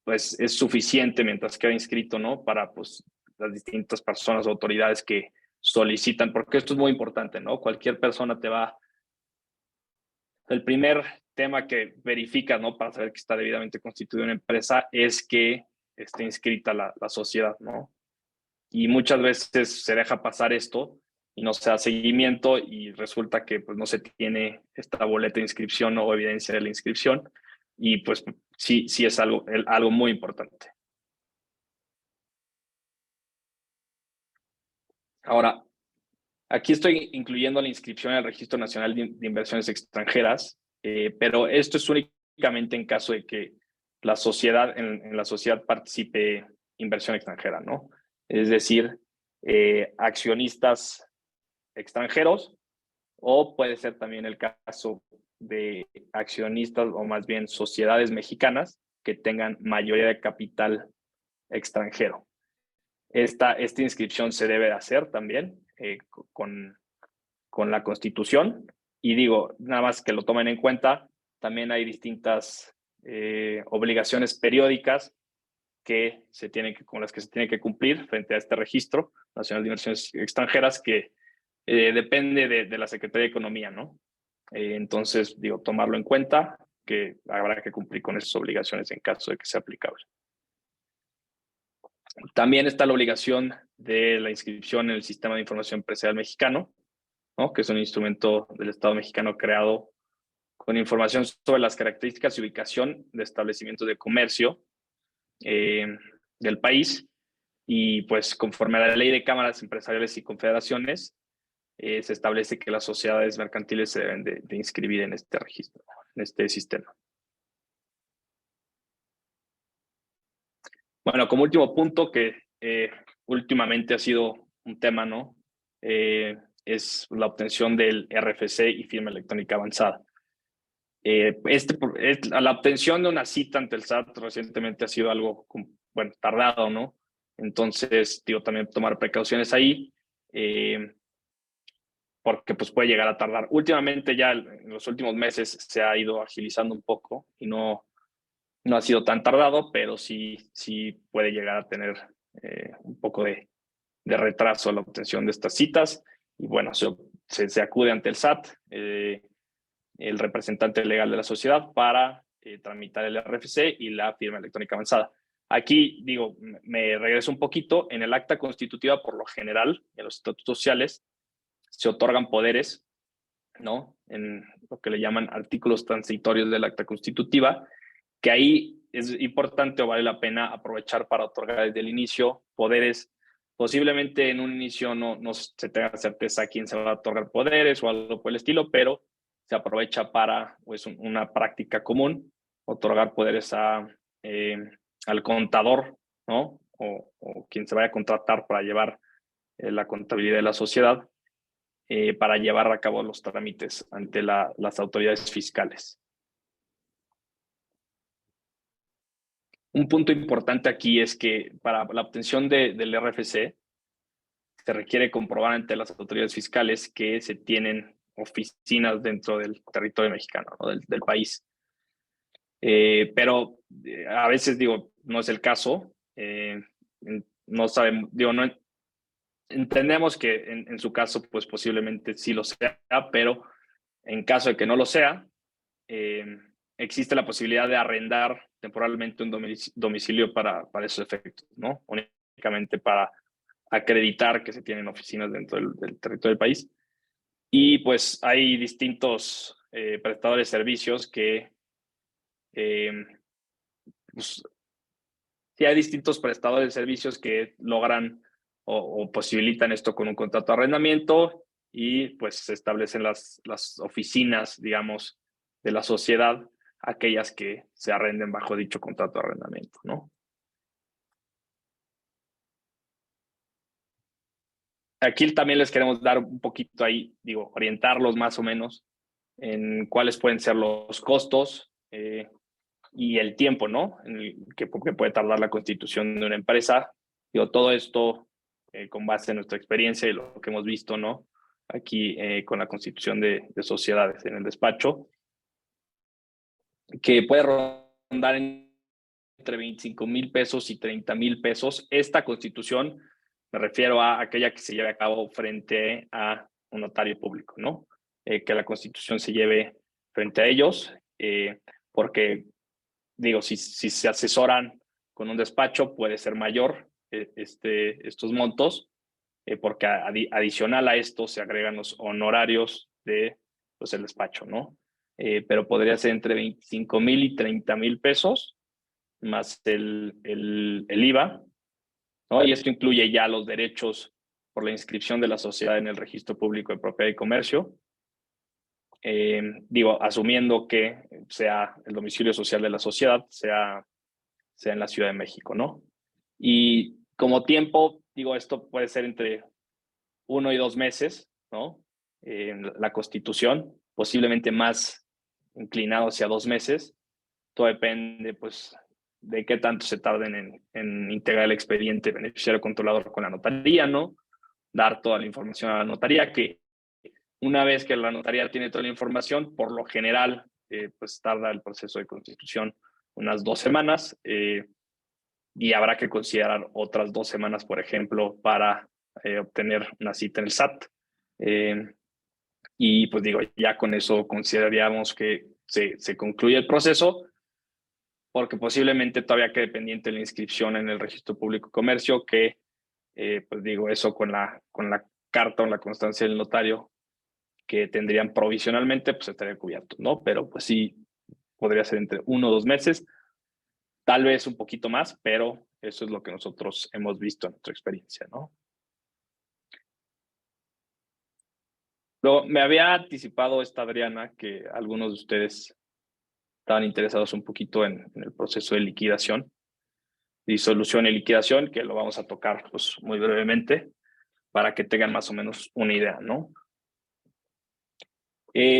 pues es suficiente mientras queda inscrito, ¿no? Para pues las distintas personas o autoridades que solicitan, porque esto es muy importante, ¿no? Cualquier persona te va... El primer tema que verifica, ¿no? Para saber que está debidamente constituida una empresa es que esté inscrita la sociedad, ¿no? Y muchas veces se deja pasar esto y no se da seguimiento y resulta que pues, no se tiene esta boleta de inscripción o evidencia de la inscripción y pues sí es algo muy importante. Ahora, aquí estoy incluyendo la inscripción en el Registro Nacional de Inversiones Extranjeras, pero esto es únicamente en caso de que la sociedad, en la sociedad participe inversión extranjera, ¿no? Es decir, accionistas extranjeros, o puede ser también el caso de accionistas o más bien sociedades mexicanas que tengan mayoría de capital extranjero. Esta inscripción se debe hacer también con la Constitución y digo, nada más que lo tomen en cuenta, también hay distintas obligaciones periódicas con las que se tiene que cumplir frente a este Registro Nacional de Inversiones Extranjeras que depende de la Secretaría de Economía, ¿no? Entonces, digo, tomarlo en cuenta, que habrá que cumplir con esas obligaciones en caso de que sea aplicable. También está la obligación de la inscripción en el Sistema de Información Empresarial Mexicano, ¿no? Que es un instrumento del Estado mexicano creado con información sobre las características y ubicación de establecimientos de comercio del país. Y pues conforme a la Ley de Cámaras Empresariales y Confederaciones, se establece que las sociedades mercantiles se deben de inscribir en este registro, en este sistema. Bueno, como último punto que últimamente ha sido un tema, ¿no? Es la obtención del RFC y firma electrónica avanzada. La obtención de una cita ante el SAT recientemente ha sido algo, bueno, tardado, ¿no? Entonces, digo, también tomar precauciones ahí, porque pues puede llegar a tardar. Últimamente ya en los últimos meses se ha ido agilizando un poco y no ha sido tan tardado, pero sí puede llegar a tener un poco de retraso la obtención de estas citas. Y bueno, se acude ante el SAT. el representante legal de la sociedad para tramitar el RFC y la firma electrónica avanzada. Aquí, digo, me regreso un poquito. En el acta constitutiva, por lo general, en los estatutos sociales, se otorgan poderes, ¿no? En lo que le llaman artículos transitorios del acta constitutiva, que ahí es importante o vale la pena aprovechar para otorgar desde el inicio poderes. Posiblemente en un inicio no se tenga certeza a quién se va a otorgar poderes o algo por el estilo, pero se aprovecha para, pues, una práctica común, otorgar poderes al contador, ¿no? O quien se vaya a contratar para llevar la contabilidad de la sociedad, para llevar a cabo los trámites ante las autoridades fiscales. Un punto importante aquí es que para la obtención del RFC se requiere comprobar ante las autoridades fiscales que se tienen oficinas dentro del territorio mexicano, ¿no? del país. Pero a veces, digo, no es el caso. No sabemos, digo, no entendemos que en su caso, pues posiblemente sí lo sea, pero en caso de que no lo sea, existe la posibilidad de arrendar temporalmente un domicilio para esos efectos, ¿no? Únicamente para acreditar que se tienen oficinas dentro del territorio del país. Y pues hay distintos prestadores de servicios que pues, sí hay distintos prestadores de servicios que logran o posibilitan esto con un contrato de arrendamiento y pues se establecen las oficinas, digamos, de la sociedad, aquellas que se arrenden bajo dicho contrato de arrendamiento, ¿no? Aquí también les queremos dar un poquito ahí, digo, orientarlos más o menos en cuáles pueden ser los costos y el tiempo, ¿no? Que puede tardar la constitución de una empresa. Digo, todo esto con base en nuestra experiencia y lo que hemos visto, ¿no? Aquí con la constitución de sociedades en el despacho, que puede rondar entre 25,000 pesos y 30,000 pesos. Esta constitución, me refiero a aquella que se lleve a cabo frente a un notario público, ¿no? Que la constitución se lleve frente a ellos, porque, digo, si se asesoran con un despacho, puede ser mayor estos montos, porque adicional a esto se agregan los honorarios de pues, el despacho, ¿no? Pero podría ser entre 25,000 y 30,000 pesos, más el IVA, ¿no? Y esto incluye ya los derechos por la inscripción de la sociedad en el Registro Público de Propiedad y Comercio. Digo, asumiendo que sea el domicilio social de la sociedad, sea en la Ciudad de México, ¿no? Y como tiempo, digo, esto puede ser entre 1 y 2 meses, ¿no? La constitución, posiblemente más inclinado hacia 2 meses. Todo depende, pues, de qué tanto se tarden en integrar el expediente beneficiario controlador con la notaría, ¿no? Dar toda la información a la notaría, que una vez que la notaría tiene toda la información, por lo general, pues tarda el proceso de constitución unas 2 semanas y habrá que considerar otras 2 semanas, por ejemplo, para obtener una cita en el SAT. Y pues digo, ya con eso consideraríamos que se concluye el proceso, porque posiblemente todavía quede pendiente la inscripción en el Registro Público de Comercio, que pues digo, eso con la carta o la constancia del notario que tendrían provisionalmente, pues estaría cubierto, ¿no? Pero pues sí, podría ser entre 1 o 2 meses, tal vez un poquito más, pero eso es lo que nosotros hemos visto en nuestra experiencia, ¿no? Luego, me había anticipado esta Adriana que algunos de ustedes estaban interesados un poquito en el proceso de liquidación, disolución y liquidación, que lo vamos a tocar pues muy brevemente para que tengan más o menos una idea, ¿no?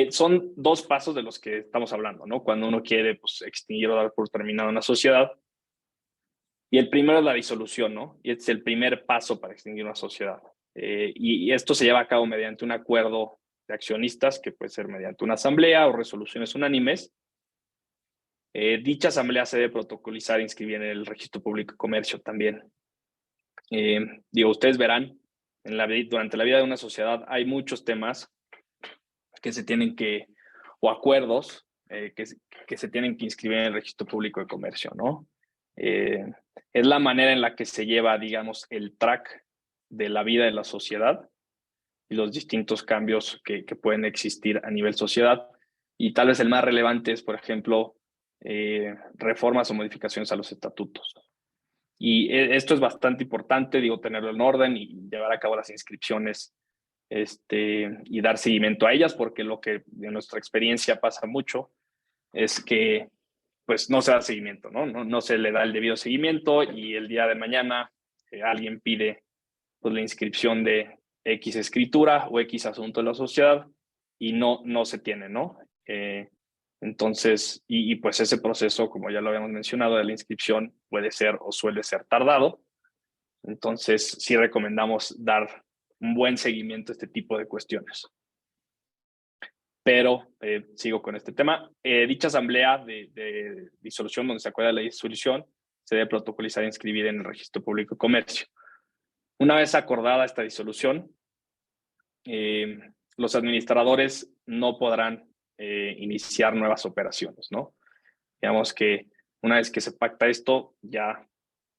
Son 2 pasos de los que estamos hablando, ¿no? Cuando uno quiere pues, extinguir o dar por terminada una sociedad. Y el primero es la disolución, ¿no? Y es el primer paso para extinguir una sociedad. Y esto se lleva a cabo mediante un acuerdo de accionistas, que puede ser mediante una asamblea o resoluciones unánimes. Dicha asamblea se debe protocolizar e inscribir en el Registro Público de Comercio también. Digo, ustedes verán, durante la vida de una sociedad hay muchos temas que se tienen que o acuerdos que se tienen que inscribir en el Registro Público de Comercio, ¿no? Es la manera en la que se lleva, digamos, el track de la vida de la sociedad y los distintos cambios que pueden existir a nivel sociedad. Y tal vez el más relevante es, por ejemplo, reformas o modificaciones a los estatutos. Y esto es bastante importante, digo, tenerlo en orden y llevar a cabo las inscripciones y dar seguimiento a ellas, porque lo que en nuestra experiencia pasa mucho es que pues no se da seguimiento, ¿no? No se le da el debido seguimiento y el día de mañana alguien pide pues, la inscripción de X escritura o X asunto de la sociedad y no se tiene, ¿no? Entonces, y pues ese proceso, como ya lo habíamos mencionado, de la inscripción puede ser o suele ser tardado. Entonces, sí recomendamos dar un buen seguimiento a este tipo de cuestiones. Pero sigo con este tema. Dicha asamblea de disolución, donde se acuerda la disolución, se debe protocolizar e inscribir en el Registro Público de Comercio. Una vez acordada esta disolución, los administradores no podrán iniciar nuevas operaciones, ¿no? Digamos que una vez que se pacta esto, ya,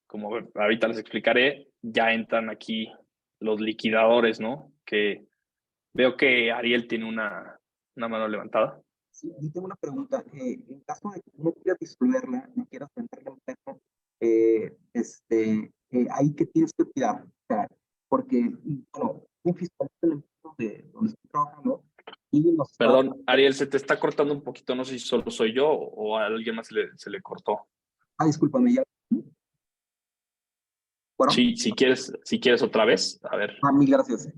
como ahorita les explicaré, ya entran aquí los liquidadores, ¿no? Que veo que Ariel tiene una mano levantada. Sí, yo tengo una pregunta. En caso de que no quieras disolverla, no quieras vender la empresa, ¿ahí qué tienes que cuidar? O sea, porque, bueno, un fiscalista de la empresa donde estoy trabajando y nos... Perdón, Ariel, se te está cortando un poquito, no sé si solo soy yo o a alguien más se le cortó. Discúlpame, ya. Bueno. Sí, si quieres otra vez, a ver. Mil gracias.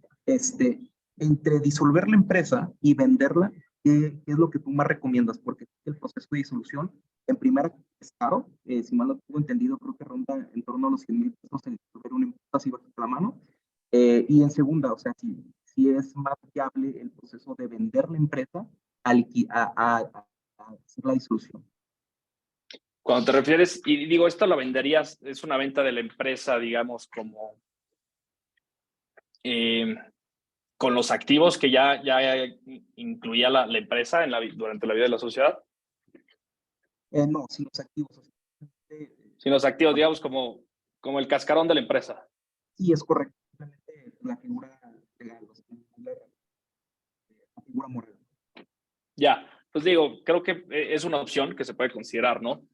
Entre disolver la empresa y venderla, ¿qué es lo que tú más recomiendas? Porque el proceso de disolución, en primera, es caro. Si mal no tengo entendido, creo que ronda en torno a los 100,000 pesos en disolver una empresa así bajo la mano. Y en segunda, o sea, si es más viable el proceso de vender la empresa a hacer la disolución. Cuando te refieres, y digo, esto lo venderías, es una venta de la empresa, digamos, como con los activos que ya incluía la empresa durante la vida de la sociedad. No, sin los activos. Sin los activos, digamos, como el cascarón de la empresa. Sí, es correcto. Simplemente la figura legal, la figura moral. Ya, pues digo, creo que es una opción que se puede considerar, ¿no?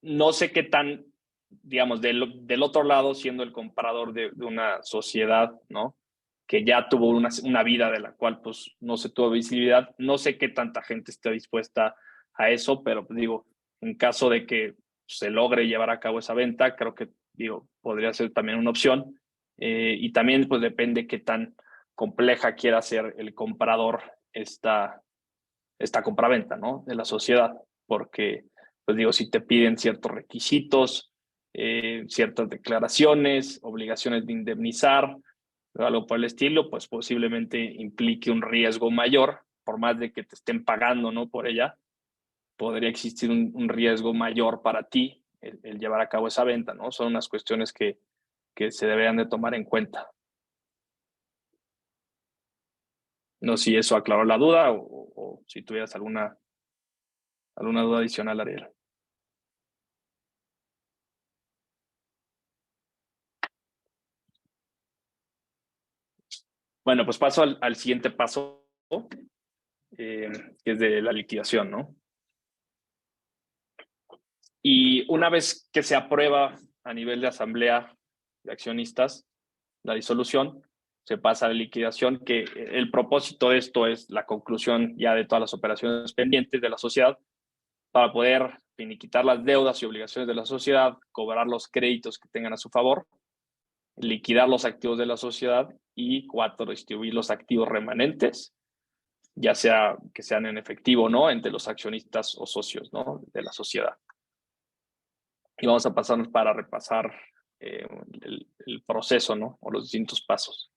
No sé qué tan, digamos, del otro lado, siendo el comprador de una sociedad, ¿no? Que ya tuvo una vida de la cual, pues, no se tuvo visibilidad. No sé qué tanta gente esté dispuesta a eso, pero, pues, digo, en caso de que se logre llevar a cabo esa venta, creo que, digo, podría ser también una opción. Y también, pues, depende qué tan compleja quiera ser el comprador esta compraventa, ¿no? De la sociedad, porque, pues digo, si te piden ciertos requisitos, ciertas declaraciones, obligaciones de indemnizar, algo por el estilo, pues posiblemente implique un riesgo mayor, por más de que te estén pagando, ¿no? Por ella, podría existir un riesgo mayor para ti el llevar a cabo esa venta, ¿no? Son unas cuestiones que se deberían de tomar en cuenta. No sé si eso aclaró la duda o si tuvieras alguna duda adicional, Ariel. Bueno, pues paso al siguiente paso, que es de la liquidación, ¿no? Y una vez que se aprueba a nivel de asamblea de accionistas la disolución, se pasa a la liquidación, que el propósito de esto es la conclusión ya de todas las operaciones pendientes de la sociedad para poder finiquitar las deudas y obligaciones de la sociedad, cobrar los créditos que tengan a su favor, liquidar los activos de la sociedad y 4, distribuir los activos remanentes, ya sea que sean en efectivo, ¿no? Entre los accionistas o socios, ¿no? De la sociedad. Y vamos a pasarnos para repasar el proceso, ¿no? O los distintos pasos.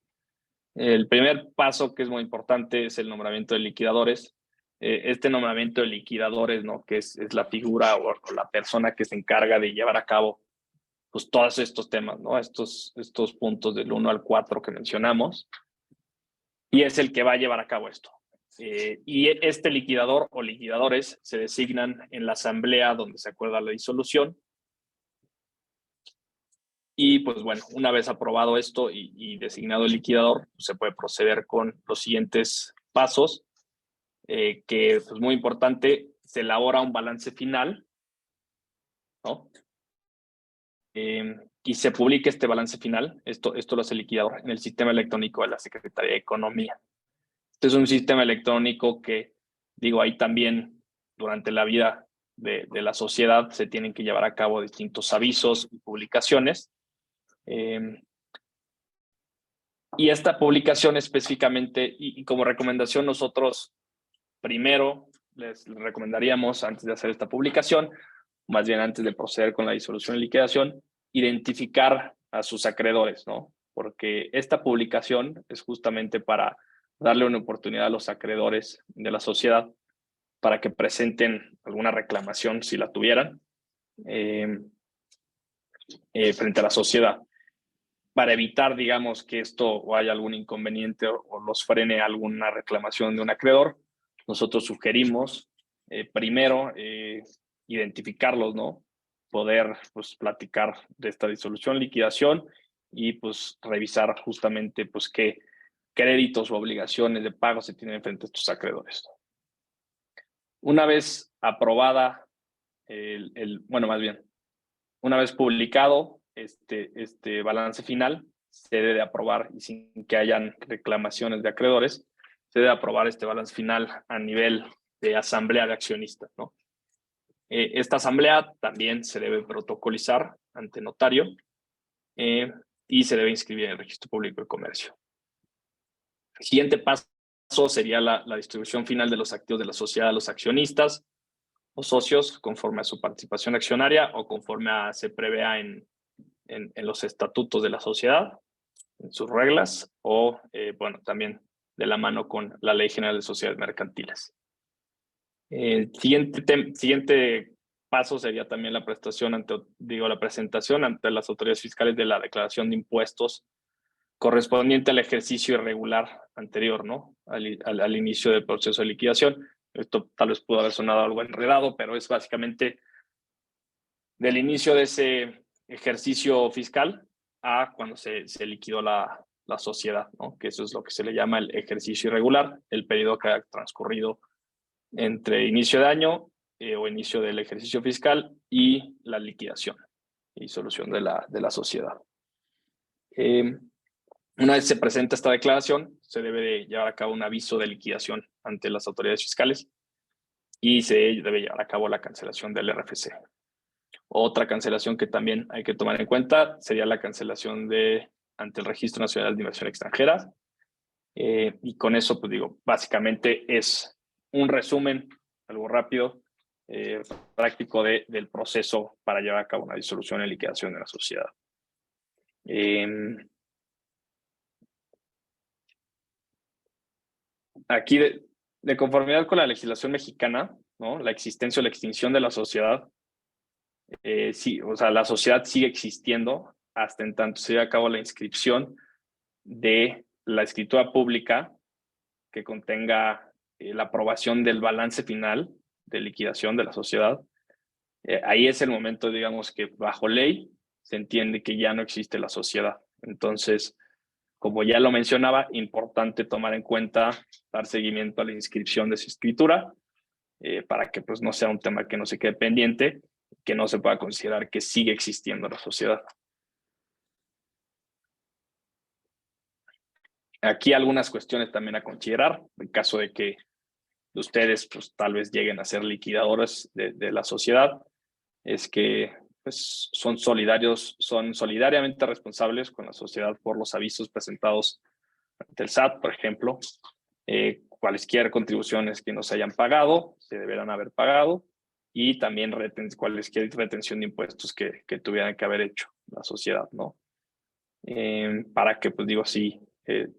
El primer paso, que es muy importante, es el nombramiento de liquidadores. Este nombramiento de liquidadores, ¿no? Que es la figura o la persona que se encarga de llevar a cabo pues todos estos temas, ¿no? Estos puntos del 1 al 4 que mencionamos. Y es el que va a llevar a cabo esto. Y este liquidador o liquidadores se designan en la asamblea donde se acuerda la disolución. Y pues bueno, una vez aprobado esto y designado el liquidador, pues se puede proceder con los siguientes pasos, que es muy importante, se elabora un balance final, ¿no? Y se publica este balance final, esto lo hace el liquidador, en el sistema electrónico de la Secretaría de Economía. Este es un sistema electrónico que, digo, ahí también durante la vida de la sociedad se tienen que llevar a cabo distintos avisos y publicaciones. Y esta publicación específicamente, y como recomendación, nosotros primero les recomendaríamos, antes de hacer esta publicación, más bien antes de proceder con la disolución y liquidación, identificar a sus acreedores, ¿no? Porque esta publicación es justamente para darle una oportunidad a los acreedores de la sociedad para que presenten alguna reclamación, si la tuvieran, frente a la sociedad. Para evitar, digamos, que esto o haya algún inconveniente o los frene alguna reclamación de un acreedor, nosotros sugerimos primero identificarlos, ¿no? Poder pues platicar de esta disolución, liquidación y pues revisar justamente pues qué créditos o obligaciones de pago se tienen frente a estos acreedores. Una vez aprobada bueno, más bien, una vez publicado este balance final, se debe aprobar y sin que hayan reclamaciones de acreedores, se debe aprobar este balance final a nivel de asamblea de accionistas, ¿no? Esta asamblea también se debe protocolizar ante notario y se debe inscribir en el Registro Público de Comercio. El siguiente paso sería la distribución final de los activos de la sociedad a los accionistas o socios conforme a su participación accionaria o conforme se prevea en los estatutos de la sociedad, en sus reglas o, bueno, también de la mano con la Ley General de Sociedades Mercantiles. El siguiente paso sería también la presentación ante las autoridades fiscales de la declaración de impuestos correspondiente al ejercicio irregular anterior, ¿no? Al inicio del proceso de liquidación. Esto tal vez pudo haber sonado algo enredado, pero es básicamente del inicio de ese ejercicio fiscal a cuando se liquidó la sociedad, ¿no? Que eso es lo que se le llama el ejercicio irregular, el periodo que ha transcurrido entre inicio de año o inicio del ejercicio fiscal y la liquidación y solución de la sociedad. Una vez se presenta esta declaración, se debe de llevar a cabo un aviso de liquidación ante las autoridades fiscales y se debe llevar a cabo la cancelación del RFC. Otra cancelación que también hay que tomar en cuenta sería la cancelación ante el Registro Nacional de Inversión Extranjera. Y con eso, pues digo, básicamente es un resumen, algo rápido, práctico del proceso para llevar a cabo una disolución y liquidación de la sociedad. Aquí, de conformidad con la legislación mexicana, ¿no? La existencia o la extinción de la sociedad, sí, o sea, la sociedad sigue existiendo hasta en tanto se lleve a cabo la inscripción de la escritura pública que contenga la aprobación del balance final de liquidación de la sociedad. Ahí es el momento, digamos, que bajo ley se entiende que ya no existe la sociedad. Entonces, como ya lo mencionaba, importante tomar en cuenta, dar seguimiento a la inscripción de esa escritura para que pues, no sea un tema que no se quede pendiente, que no se pueda considerar que sigue existiendo la sociedad. Aquí algunas cuestiones también a considerar, en caso de que ustedes pues, tal vez lleguen a ser liquidadores de la sociedad, es que pues, son solidariamente responsables con la sociedad por los avisos presentados ante el SAT, por ejemplo. Cualesquier contribuciones que no se hayan pagado, se deberán haber pagado, y también cualesquier retención de impuestos que tuvieran que haber hecho la sociedad, ¿no? Para que, pues digo, sí,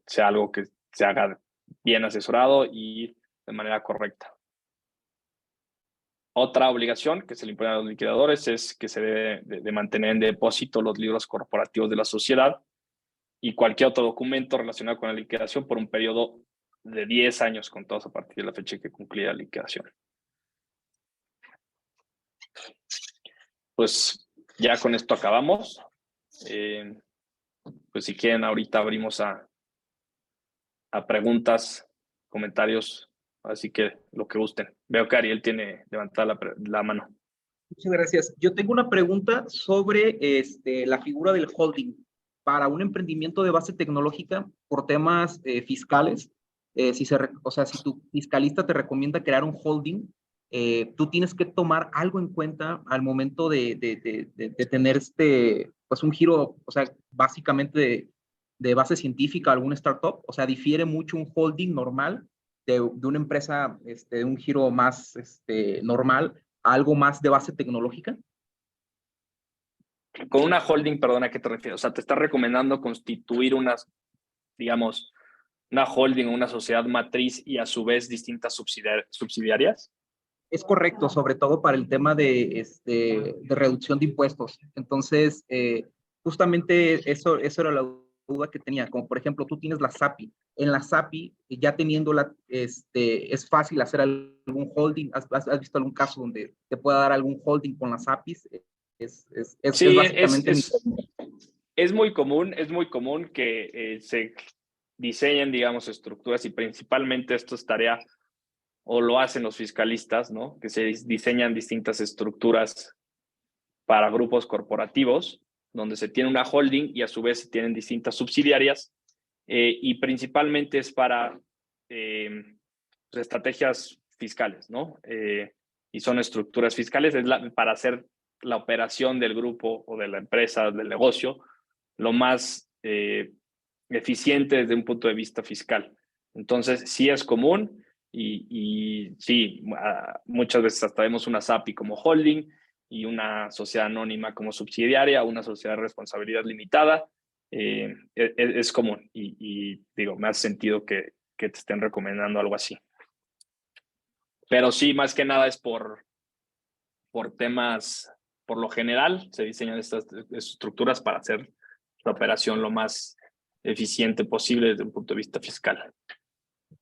sea algo que se haga bien asesorado y de manera correcta. Otra obligación que se le impone a los liquidadores es que se debe de mantener en depósito los libros corporativos de la sociedad y cualquier otro documento relacionado con la liquidación por un periodo de 10 años contados a partir de la fecha que concluya la liquidación. Pues ya con esto acabamos. Pues si quieren, ahorita abrimos a preguntas, comentarios, así que lo que gusten. Veo que Ariel tiene levantada la mano. Muchas gracias. Yo tengo una pregunta sobre la figura del holding para un emprendimiento de base tecnológica por temas fiscales. Si tu fiscalista te recomienda crear un holding, tú tienes que tomar algo en cuenta al momento de tener pues un giro, o sea, básicamente de base científica, algún startup. O sea, difiere mucho un holding normal de una empresa, de un giro más normal a algo más de base tecnológica. Con una holding, perdona, ¿a qué te refieres? O sea, ¿te está recomendando constituir digamos, una holding o una sociedad matriz y a su vez distintas subsidiarias? Es correcto, sobre todo para el tema de reducción de impuestos. Entonces, justamente eso era la duda que tenía. Como por ejemplo, tú tienes la SAPI. En la SAPI, ya teniéndola, es fácil hacer algún holding. ¿Has visto algún caso donde te pueda dar algún holding con las APIs? Sí, básicamente es muy común que se diseñen, digamos, estructuras, y principalmente esto es tarea, o lo hacen los fiscalistas, ¿no? Que se diseñan distintas estructuras para grupos corporativos, donde se tiene una holding y a su vez se tienen distintas subsidiarias, y principalmente es para estrategias fiscales, ¿no? Y son estructuras fiscales, para hacer la operación del grupo o de la empresa, del negocio, lo más eficiente desde un punto de vista fiscal. Entonces, sí es común y sí, muchas veces hasta vemos una SAPI como holding y una sociedad anónima como subsidiaria, una sociedad de responsabilidad limitada. Es común y digo, me hace sentido que te estén recomendando algo así. Pero sí, más que nada es por temas, por lo general, se diseñan estas estructuras para hacer la operación lo más eficiente posible desde un punto de vista fiscal.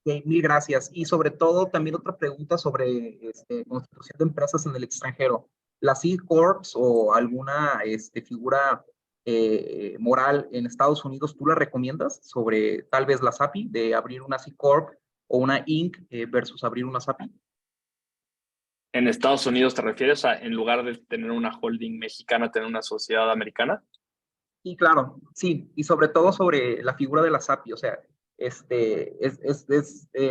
Okay, mil gracias. Y sobre todo, también otra pregunta sobre constitución de empresas en el extranjero. ¿Las C-Corps o alguna figura moral en Estados Unidos, tú la recomiendas sobre tal vez la SAPI, de abrir una C-Corp o una Inc. Versus abrir una SAPI? ¿En Estados Unidos te refieres a, en lugar de tener una holding mexicana, tener una sociedad americana? Sí, claro, sí. Y sobre todo sobre la figura de la SAPI. O sea, es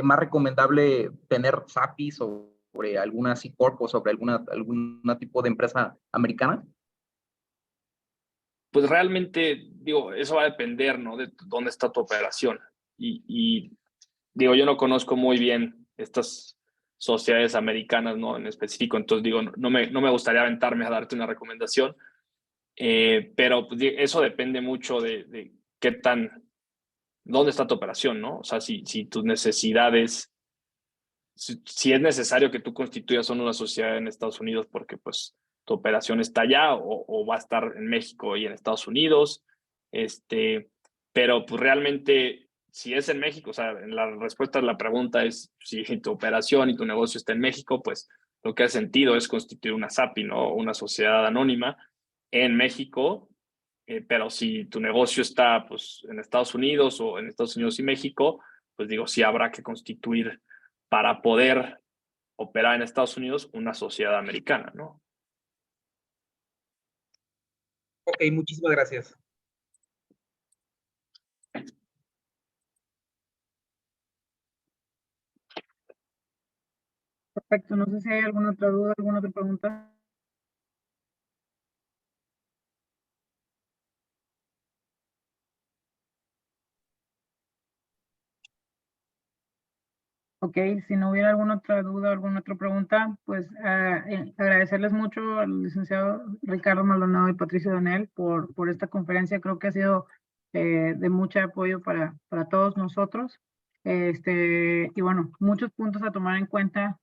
más recomendable tener SAPI sobre alguna C-Corp o sobre algún tipo de empresa americana. Pues realmente, digo, eso va a depender, ¿no? De dónde está tu operación. Y digo, yo no conozco muy bien estas sociedades americanas, ¿no? En específico, entonces digo, no me gustaría aventarme a darte una recomendación, pero pues, eso depende mucho de dónde está tu operación, ¿no? O sea, si tus necesidades, si es necesario que tú constituyas una sociedad en Estados Unidos porque pues tu operación está allá o va a estar en México y en Estados Unidos, pero pues realmente si es en México, o sea, la respuesta a la pregunta es si tu operación y tu negocio está en México, pues lo que hace sentido es constituir una SAPI, ¿no? Una sociedad anónima en México, pero si tu negocio está pues en Estados Unidos o en Estados Unidos y México, pues digo, sí habrá que constituir para poder operar en Estados Unidos una sociedad americana, ¿no? Ok, muchísimas gracias. Perfecto, no sé si hay alguna otra duda, alguna otra pregunta. Ok, si no hubiera alguna otra duda, alguna otra pregunta, pues agradecerles mucho al licenciado Ricardo Maldonado y Patricio Donel por esta conferencia. Creo que ha sido de mucho apoyo para todos nosotros. Y bueno, muchos puntos a tomar en cuenta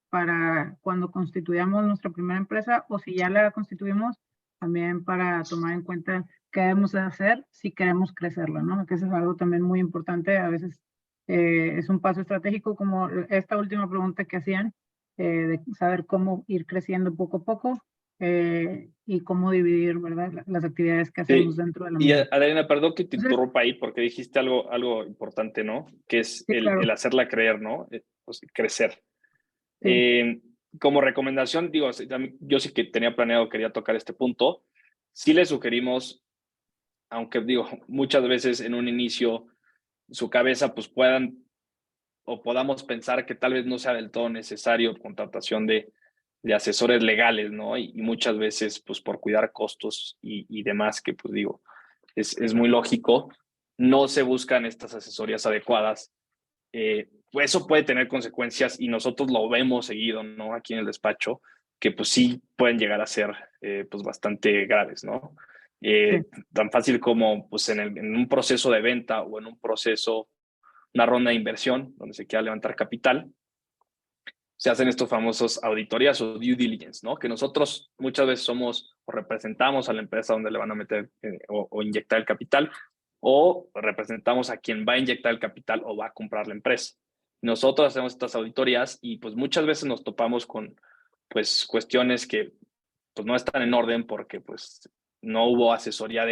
para cuando constituyamos nuestra primera empresa o si ya la constituimos, también para tomar en cuenta qué debemos de hacer si queremos crecerla, ¿no? Que eso es algo también muy importante. A veces Es un paso estratégico como esta última pregunta que hacían, de saber cómo ir creciendo poco a poco y cómo dividir, ¿verdad? Las actividades que hacemos Sí. dentro de la Y misma. Adriana, perdón que te Entonces, interrumpa ahí porque dijiste algo importante, ¿no? Que es sí, claro, el hacerla creer, ¿no? Pues, crecer. sí, Como recomendación, digo, yo sí que tenía planeado, quería tocar este punto. Sí le sugerimos, aunque digo, muchas veces en un inicio su cabeza pues puedan o podamos pensar que tal vez no sea del todo necesario contratación de asesores legales, ¿no? Y muchas veces pues por cuidar costos y demás, que pues digo, es muy lógico, no se buscan estas asesorías adecuadas. Pues eso puede tener consecuencias y nosotros lo vemos seguido, ¿no? Aquí en el despacho, que pues sí pueden llegar a ser pues bastante graves, ¿no? sí. Tan fácil como pues en un proceso de venta o en un proceso, una ronda de inversión donde se quiera levantar capital, se hacen estos famosos auditorías o due diligence, ¿no? Que nosotros muchas veces somos o representamos a la empresa donde le van a meter o inyectar el capital, o representamos a quien va a inyectar el capital o va a comprar la empresa. Nosotros hacemos estas auditorías y pues muchas veces nos topamos con pues cuestiones que pues no están en orden porque pues no hubo asesoría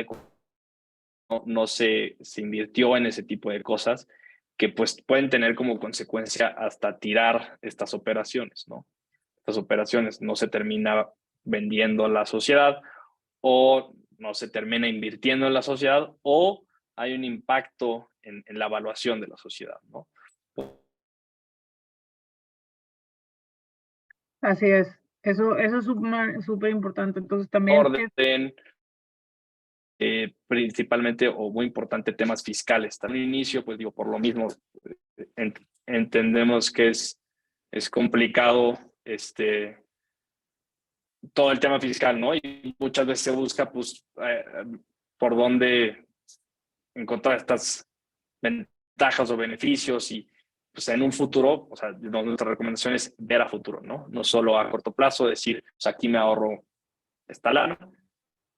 no se invirtió en ese tipo de cosas que pues pueden tener como consecuencia hasta tirar estas operaciones, ¿no? Estas operaciones no se termina vendiendo a la sociedad o no se termina invirtiendo en la sociedad o hay un impacto en la evaluación de la sociedad, ¿no? Así es. Eso es súper importante. Entonces también Orden, principalmente o muy importante temas fiscales. También inicio, pues digo, por lo mismo, entendemos que es complicado todo el tema fiscal, ¿no? Y muchas veces se busca, pues, por dónde encontrar estas ventajas o beneficios y, pues, en un futuro, o sea, nuestra recomendación es ver a futuro, ¿no? No solo a corto plazo, decir, pues, aquí me ahorro esta lana,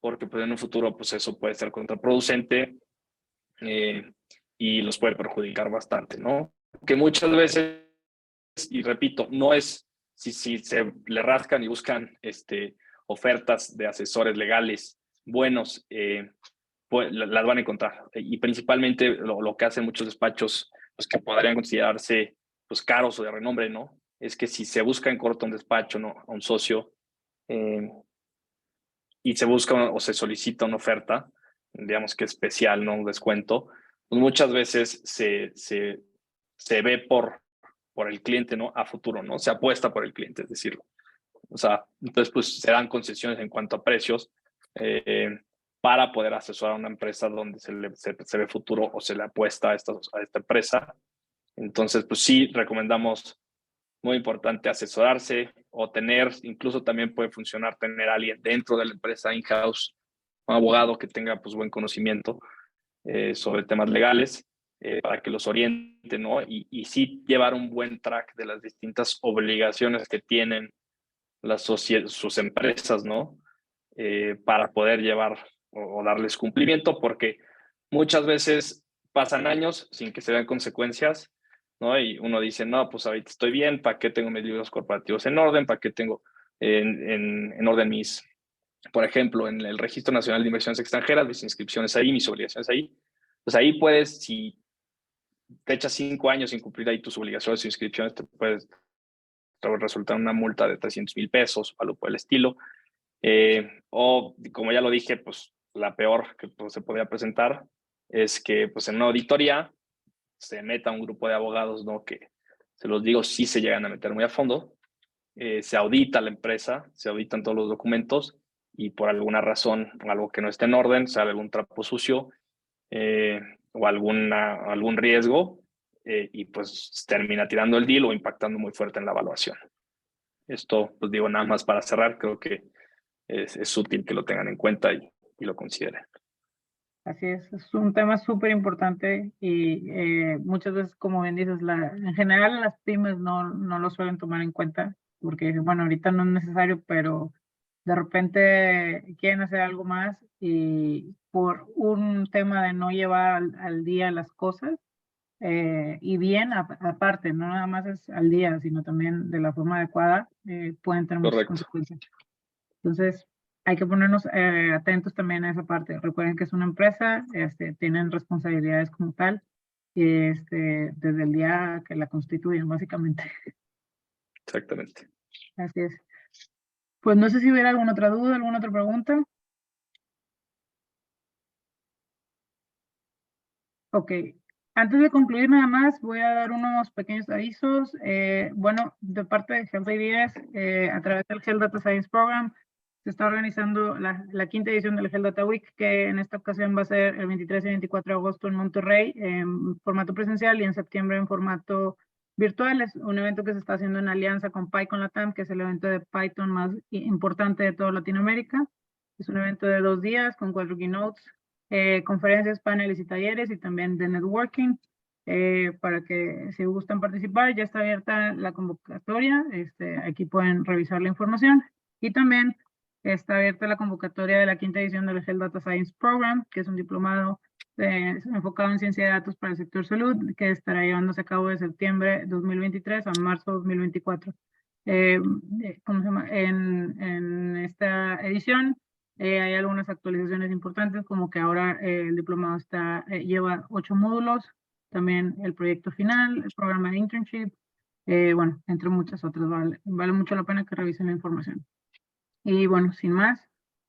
porque pues en un futuro, pues, eso puede ser contraproducente y los puede perjudicar bastante, ¿no? Que muchas veces, y repito, no es si se le rascan y buscan ofertas de asesores legales buenos, pues las van a encontrar. Y principalmente lo que hacen muchos despachos, pues que podrían considerarse pues caros o de renombre, ¿no? Es que si se busca en corto un despacho, ¿no? A un socio, y se busca o se solicita una oferta, digamos que especial, ¿no? Un descuento, pues muchas veces se ve por el cliente, ¿no? A futuro, ¿no? Se apuesta por el cliente, es decirlo. O sea, entonces pues se dan concesiones en cuanto a precios para poder asesorar a una empresa donde se ve futuro o se le apuesta a esta empresa. Entonces, pues sí, recomendamos, muy importante, asesorarse o tener, incluso también puede funcionar tener a alguien dentro de la empresa in-house, un abogado que tenga pues buen conocimiento sobre temas legales para que los oriente, ¿no? Y sí llevar un buen track de las distintas obligaciones que tienen sus empresas, ¿no? Para poder llevar o darles cumplimiento, porque muchas veces pasan años sin que se vean consecuencias, ¿no? Y uno dice, no, pues ahorita estoy bien, ¿para qué tengo mis libros corporativos en orden? ¿Para qué tengo en orden por ejemplo, en el Registro Nacional de Inversiones Extranjeras, mis inscripciones ahí, mis obligaciones ahí? Pues ahí puedes, si te echas 5 años sin cumplir ahí tus obligaciones o inscripciones, te puedes resultar una multa de 300,000 pesos o algo por el estilo. O, como ya lo dije, pues la peor que pues, se podría presentar es que pues en una auditoría se meta un grupo de abogados, ¿no? Que, se los digo, sí se llegan a meter muy a fondo. Se audita la empresa, se auditan todos los documentos y por alguna razón, algo que no esté en orden, sale algún trapo sucio o algún riesgo y pues termina tirando el deal o impactando muy fuerte en la evaluación. Esto, pues digo, nada más para cerrar, creo que es útil que lo tengan en cuenta y lo consideren. Así es un tema súper importante y muchas veces, como bien dices, en general las pymes no lo suelen tomar en cuenta porque, bueno, ahorita no es necesario, pero de repente quieren hacer algo más y por un tema de no llevar al día las cosas, y bien aparte, no nada más es al día, sino también de la forma adecuada, pueden tener muchas Correcto. consecuencias. Entonces, hay que ponernos atentos también a esa parte. Recuerden que es una empresa, tienen responsabilidades como tal, desde el día que la constituyen, básicamente. Exactamente. Así es. Pues no sé si hubiera alguna otra duda, alguna otra pregunta. Ok. Antes de concluir nada más, voy a dar unos pequeños avisos. Bueno, de parte de Health ADS, a través del Health Data Science Program, se está organizando la quinta edición del Health Data Week, que en esta ocasión va a ser el 23 y 24 de agosto en Monterrey, en formato presencial, y en septiembre en formato virtual. Es un evento que se está haciendo en alianza con PyCon Latam, que es el evento de Python más importante de toda Latinoamérica. Es un evento de 2 días con 4 keynotes, conferencias, paneles y talleres, y también de networking, para que si gustan participar. Ya está abierta la convocatoria, aquí pueden revisar la información, y también está abierta la convocatoria de la quinta edición del Health Data Science Program, que es un diplomado enfocado en ciencia de datos para el sector salud, que estará llevándose a cabo de septiembre 2023 a marzo 2024. ¿Cómo se llama? En esta edición hay algunas actualizaciones importantes, como que ahora el diplomado lleva 8 módulos, también el proyecto final, el programa de internship, bueno, entre muchas otras. Vale mucho la pena que revisen la información. Y bueno, sin más,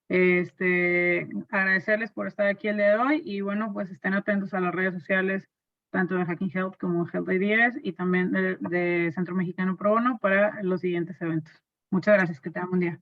agradecerles por estar aquí el día de hoy, y bueno, pues estén atentos a las redes sociales, tanto de Hacking Health como Health IDS, y también de Centro Mexicano Pro Bono para los siguientes eventos. Muchas gracias, que tengan un día.